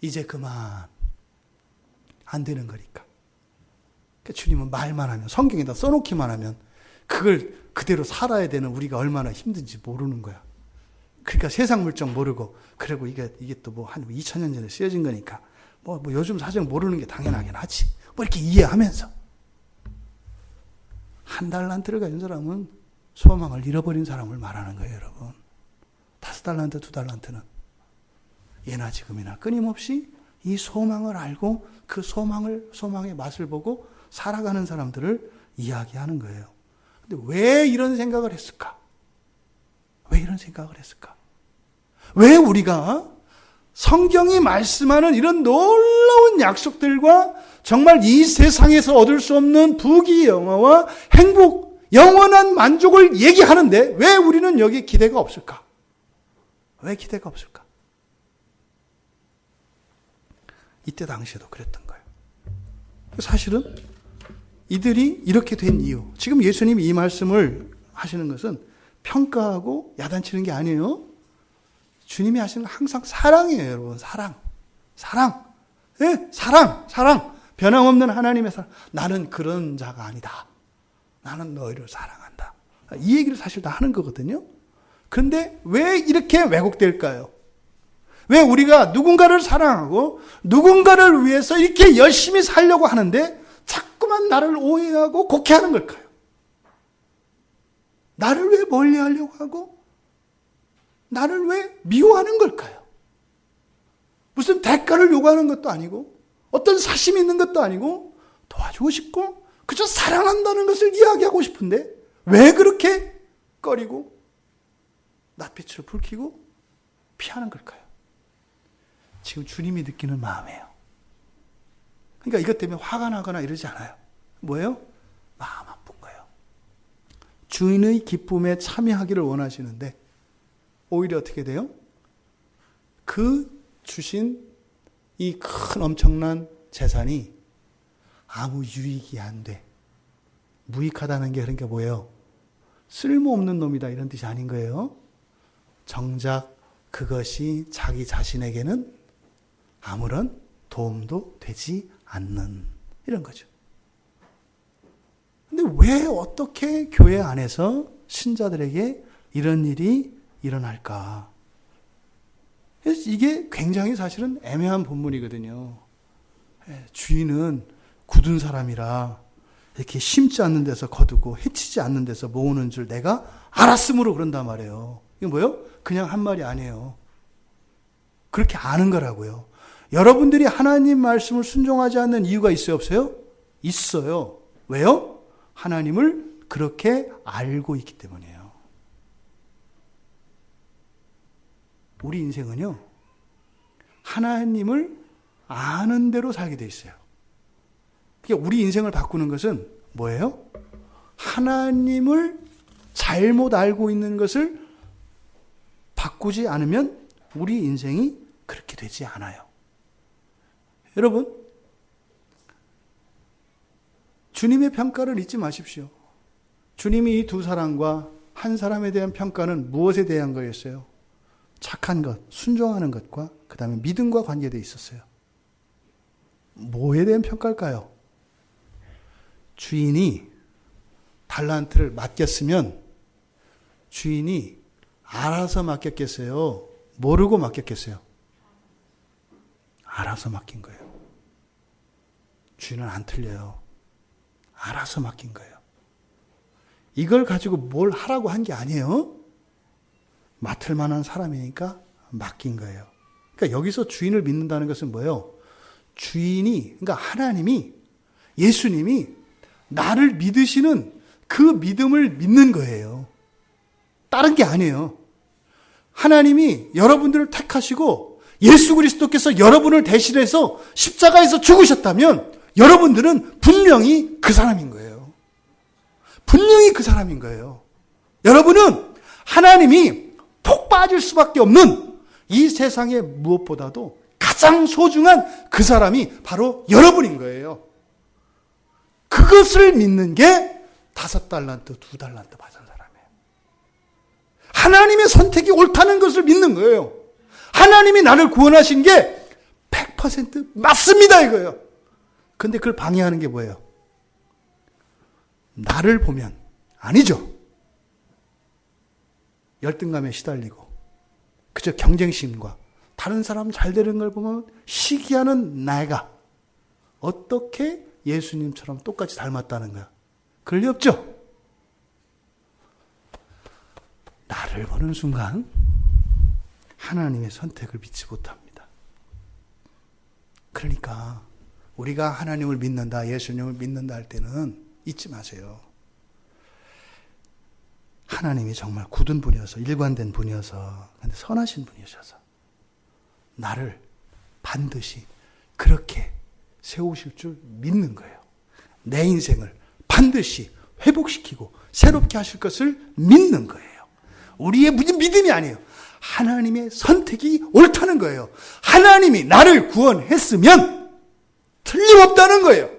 이제 그만 안 되는 거니까. 그러니까 주님은 말만 하면, 성경에다 써놓기만 하면 그걸 그대로 살아야 되는 우리가 얼마나 힘든지 모르는 거야. 그러니까 세상 물정 모르고, 그리고 이게 또 한 2000년 전에 쓰여진 거니까 요즘 사정 모르는 게 당연하긴 하지. 이렇게 이해하면서. 한 달란트를 가진 사람은 소망을 잃어버린 사람을 말하는 거예요, 여러분. 5달란트, 2달란트는 예나 지금이나 끊임없이 이 소망을 알고 그 소망의 맛을 보고 살아가는 사람들을 이야기하는 거예요. 근데 왜 이런 생각을 했을까? 왜 이런 생각을 했을까? 왜 우리가 성경이 말씀하는 이런 놀라운 약속들과 정말 이 세상에서 얻을 수 없는 부귀영화와 행복, 영원한 만족을 얘기하는데 왜 우리는 여기에 기대가 없을까? 왜 기대가 없을까? 이때 당시에도 그랬던 거예요. 사실은 이들이 이렇게 된 이유, 지금 예수님이 이 말씀을 하시는 것은 평가하고 야단치는 게 아니에요. 주님이 하시는 건 항상 사랑이에요, 여러분. 사랑. 예? 사랑. 변함없는 하나님의 사랑. 나는 그런 자가 아니다. 나는 너희를 사랑한다. 이 얘기를 사실 다 하는 거거든요. 그런데 왜 이렇게 왜곡될까요? 왜 우리가 누군가를 사랑하고 누군가를 위해서 이렇게 열심히 살려고 하는데 자꾸만 나를 오해하고 곡해하는 걸까요? 나를 왜 멀리하려고 하고 나를 왜 미워하는 걸까요? 무슨 대가를 요구하는 것도 아니고 어떤 사심이 있는 것도 아니고 도와주고 싶고 그저 사랑한다는 것을 이야기하고 싶은데 왜 그렇게 꺼리고 낯빛을 붉히고 피하는 걸까요? 지금 주님이 느끼는 마음이에요. 그러니까 이것 때문에 화가 나거나 이러지 않아요. 뭐예요? 마음 아픈 거예요. 주인의 기쁨에 참여하기를 원하시는데 오히려 어떻게 돼요? 그 주신 이 큰 엄청난 재산이 아무 유익이 안 돼. 무익하다는 게 그러니까 뭐예요? 쓸모없는 놈이다 이런 뜻이 아닌 거예요. 정작 그것이 자기 자신에게는 아무런 도움도 되지 않는 이런 거죠. 근데 왜 어떻게 교회 안에서 신자들에게 이런 일이 일어날까? 그래서 이게 굉장히 사실은 애매한 본문이거든요. 주인은 굳은 사람이라 이렇게 심지 않는 데서 거두고 해치지 않는 데서 모으는 줄 내가 알았으므로 그런단 말이에요. 이게 뭐예요? 그냥 한 말이 아니에요. 그렇게 아는 거라고요. 여러분들이 하나님 말씀을 순종하지 않는 이유가 있어요, 없어요? 있어요. 왜요? 하나님을 그렇게 알고 있기 때문이에요. 우리 인생은요, 하나님을 아는 대로 살게 돼 있어요. 그러니까 우리 인생을 바꾸는 것은 뭐예요? 하나님을 잘못 알고 있는 것을 바꾸지 않으면 우리 인생이 그렇게 되지 않아요. 여러분, 주님의 평가를 잊지 마십시오. 주님이 이 두 사람과 한 사람에 대한 평가는 무엇에 대한 거였어요? 착한 것, 순종하는 것과 그 다음에 믿음과 관계되어 있었어요. 뭐에 대한 평가일까요? 주인이 달란트를 맡겼으면 주인이 알아서 맡겼겠어요? 모르고 맡겼겠어요? 알아서 맡긴 거예요. 주인은 안 틀려요. 알아서 맡긴 거예요. 이걸 가지고 뭘 하라고 한 게 아니에요. 맡을 만한 사람이니까 맡긴 거예요. 그러니까 여기서 주인을 믿는다는 것은 뭐예요? 주인이, 그러니까 하나님이, 예수님이 나를 믿으시는 그 믿음을 믿는 거예요. 다른 게 아니에요. 하나님이 여러분들을 택하시고 예수 그리스도께서 여러분을 대신해서 십자가에서 죽으셨다면 여러분들은 분명히 그 사람인 거예요. 분명히 그 사람인 거예요. 여러분은 하나님이 폭 빠질 수밖에 없는 이 세상에 무엇보다도 가장 소중한 그 사람이 바로 여러분인 거예요. 그것을 믿는 게 5달란트, 2달란트 받은 사람이에요. 하나님의 선택이 옳다는 것을 믿는 거예요. 하나님이 나를 구원하신 게 100% 맞습니다 이거예요. 근데 그걸 방해하는 게 뭐예요? 나를 보면 아니죠. 열등감에 시달리고 그저 경쟁심과 다른 사람 잘 되는 걸 보면 시기하는 내가 어떻게 예수님처럼 똑같이 닮았다는 거야. 그럴 리 없죠. 나를 보는 순간 하나님의 선택을 믿지 못합니다. 그러니까 우리가 하나님을 믿는다, 예수님을 믿는다 할 때는 잊지 마세요. 하나님이 정말 굳은 분이어서, 일관된 분이어서, 근데 선하신 분이셔서 나를 반드시 그렇게 세우실 줄 믿는 거예요. 내 인생을 반드시 회복시키고 새롭게 하실 것을 믿는 거예요. 우리의 믿음이 아니에요. 하나님의 선택이 옳다는 거예요. 하나님이 나를 구원했으면 틀림없다는 거예요.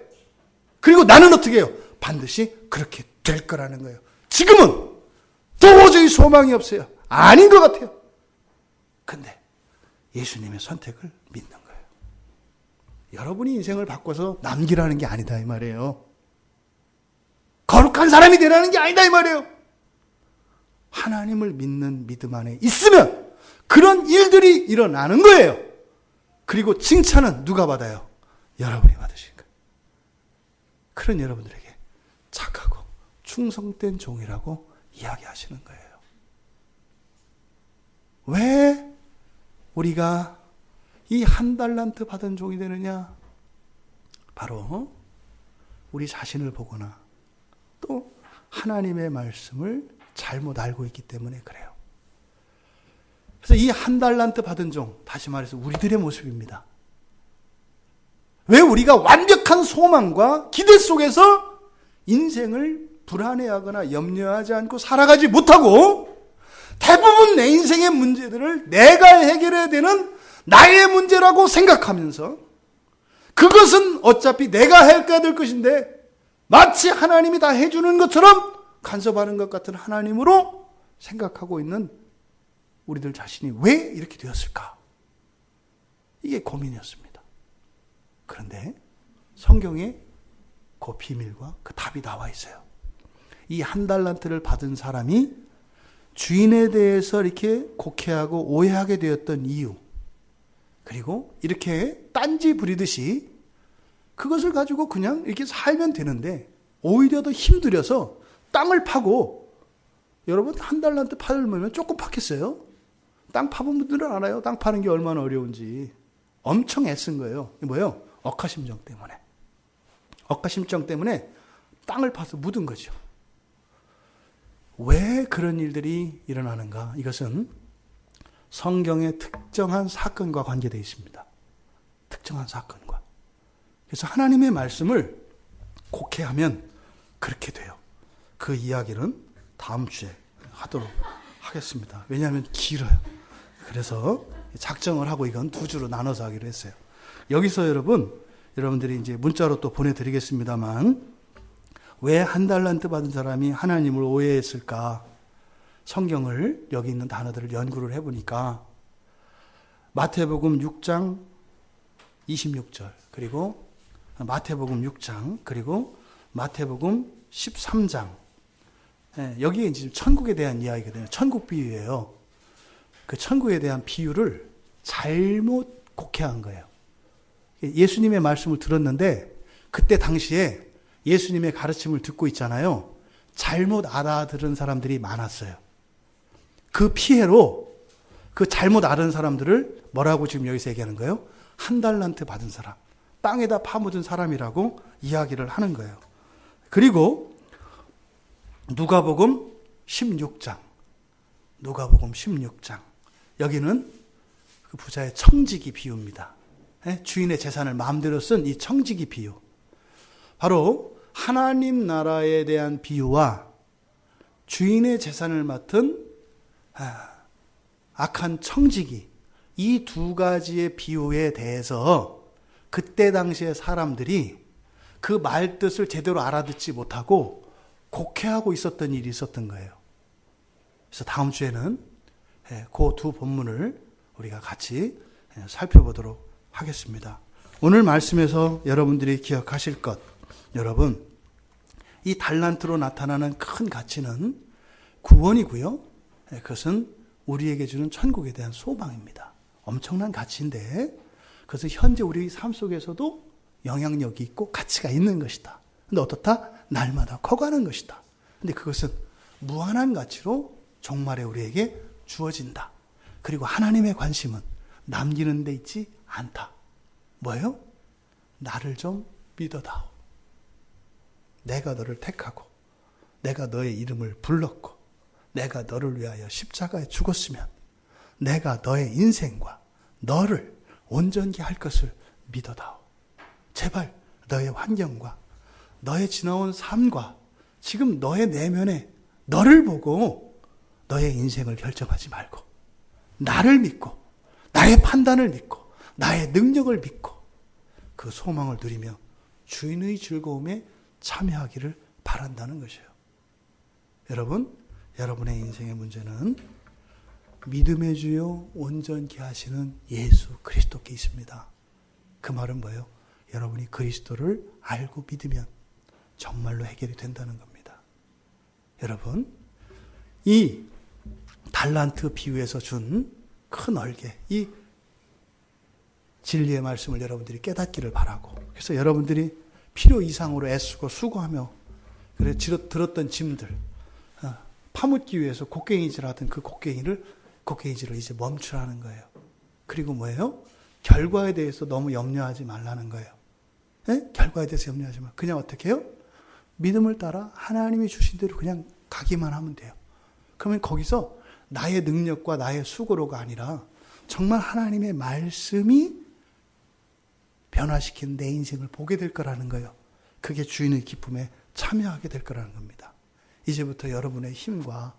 그리고 나는 어떻게 해요? 반드시 그렇게 될 거라는 거예요. 지금은 도저히 소망이 없어요. 아닌 것 같아요. 근데 예수님의 선택을 믿는 거예요. 여러분이 인생을 바꿔서 남기라는 게 아니다 이 말이에요. 거룩한 사람이 되라는 게 아니다 이 말이에요. 하나님을 믿는 믿음 안에 있으면 그런 일들이 일어나는 거예요. 그리고 칭찬은 누가 받아요? 여러분이 받으신 거예요. 그런 여러분들에게 착하고 충성된 종이라고 이야기하시는 거예요. 왜 우리가 이 1달란트 받은 종이 되느냐? 바로 우리 자신을 보거나 또 하나님의 말씀을 잘못 알고 있기 때문에 그래요. 그래서 이 1달란트 받은 종, 다시 말해서 우리들의 모습입니다. 왜 우리가 완벽한 소망과 기대 속에서 인생을 불안해하거나 염려하지 않고 살아가지 못하고 대부분 내 인생의 문제들을 내가 해결해야 되는 나의 문제라고 생각하면서 그것은 어차피 내가 해야 될 것인데 마치 하나님이 다 해주는 것처럼 간섭하는 것 같은 하나님으로 생각하고 있는 우리들 자신이 왜 이렇게 되었을까? 이게 고민이었습니다. 그런데 성경에 그 비밀과 그 답이 나와 있어요. 이 1달란트를 받은 사람이 주인에 대해서 이렇게 곡해하고 오해하게 되었던 이유, 그리고 이렇게 딴지 부리듯이 그것을 가지고 그냥 이렇게 살면 되는데 오히려 더 힘들여서 땅을 파고, 여러분 1달란트 팔면 조금 팠겠어요? 땅 파본 분들은 알아요. 땅 파는 게 얼마나 어려운지. 엄청 애쓴 거예요. 뭐예요? 억하심정 때문에. 억하심정 때문에 땅을 파서 묻은 거죠. 왜 그런 일들이 일어나는가? 이것은 성경의 특정한 사건과 관계되어 있습니다. 특정한 사건과. 그래서 하나님의 말씀을 곡해하면 그렇게 돼요. 그 이야기는 다음 주에 하도록 하겠습니다. 왜냐하면 길어요. 그래서 작정을 하고 이건 2주로 나눠서 하기로 했어요. 여기서 여러분들이 이제 문자로 또 보내드리겠습니다만, 왜 1달란트 받은 사람이 하나님을 오해했을까? 성경을 여기 있는 단어들을 연구를 해보니까 마태복음 6장 26절, 그리고 마태복음 6장, 그리고 마태복음 13장, 여기에 이제 천국에 대한 이야기거든요. 천국 비유예요. 그 천국에 대한 비유를 잘못 곡해한 거예요. 예수님의 말씀을 들었는데 그때 당시에 예수님의 가르침을 듣고 있잖아요. 잘못 알아들은 사람들이 많았어요. 그 피해로 그 잘못 알은 사람들을 뭐라고 지금 여기서 얘기하는 거예요? 1달란트 받은 사람, 땅에다 파묻은 사람이라고 이야기를 하는 거예요. 그리고 누가복음 16장, 여기는 그 부자의 청지기 비유입니다. 주인의 재산을 마음대로 쓴 이 청지기 비유. 바로 하나님 나라에 대한 비유와 주인의 재산을 맡은 악한 청지기, 이 2가지의 비유에 대해서 그때 당시의 사람들이 그 말뜻을 제대로 알아듣지 못하고 곡해하고 있었던 일이 있었던 거예요. 그래서 다음 주에는 그 2 본문을 우리가 같이 살펴보도록 하겠습니다. 오늘 말씀에서 여러분들이 기억하실 것, 여러분, 이 달란트로 나타나는 큰 가치는 구원이고요. 그것은 우리에게 주는 천국에 대한 소망입니다. 엄청난 가치인데 그것은 현재 우리 삶 속에서도 영향력이 있고 가치가 있는 것이다. 근데 어떻다? 날마다 커가는 것이다. 근데 그것은 무한한 가치로 종말에 우리에게 주어진다. 그리고 하나님의 관심은 남기는 데 있지 않다. 뭐예요? 나를 좀 믿어다오. 내가 너를 택하고 내가 너의 이름을 불렀고 내가 너를 위하여 십자가에 죽었으면 내가 너의 인생과 너를 온전히 할 것을 믿어다오. 제발 너의 환경과 너의 지나온 삶과 지금 너의 내면에 너를 보고 너의 인생을 결정하지 말고 나를 믿고 나의 판단을 믿고 나의 능력을 믿고 그 소망을 누리며 주인의 즐거움에 참여하기를 바란다는 것이에요. 여러분, 여러분의 인생의 문제는 믿음의 주요 온전케 하시는 예수 그리스도께 있습니다. 그 말은 뭐예요? 여러분이 그리스도를 알고 믿으면 정말로 해결이 된다는 겁니다. 여러분, 이 달란트 비유에서 준 큰 얼개, 이 진리의 말씀을 여러분들이 깨닫기를 바라고, 그래서 여러분들이 필요 이상으로 애쓰고 수고하며 그래 들었던 짐들 파묻기 위해서 곡괭이질하던 그 곡괭이질을 이제 멈추라는 거예요. 그리고 뭐예요? 결과에 대해서 너무 염려하지 말라는 거예요. 네? 결과에 대해서 염려하지 마. 그냥 어떻게 해요? 믿음을 따라 하나님이 주신 대로 그냥 가기만 하면 돼요. 그러면 거기서 나의 능력과 나의 수고로가 아니라 정말 하나님의 말씀이 변화시킨 내 인생을 보게 될 거라는 거예요. 그게 주인의 기쁨에 참여하게 될 거라는 겁니다. 이제부터 여러분의 힘과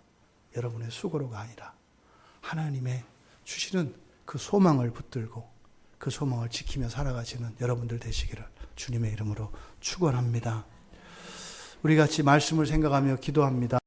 여러분의 수고로가 아니라 하나님의 주시는 그 소망을 붙들고 그 소망을 지키며 살아가시는 여러분들 되시기를 주님의 이름으로 축원합니다. 우리 같이 말씀을 생각하며 기도합니다.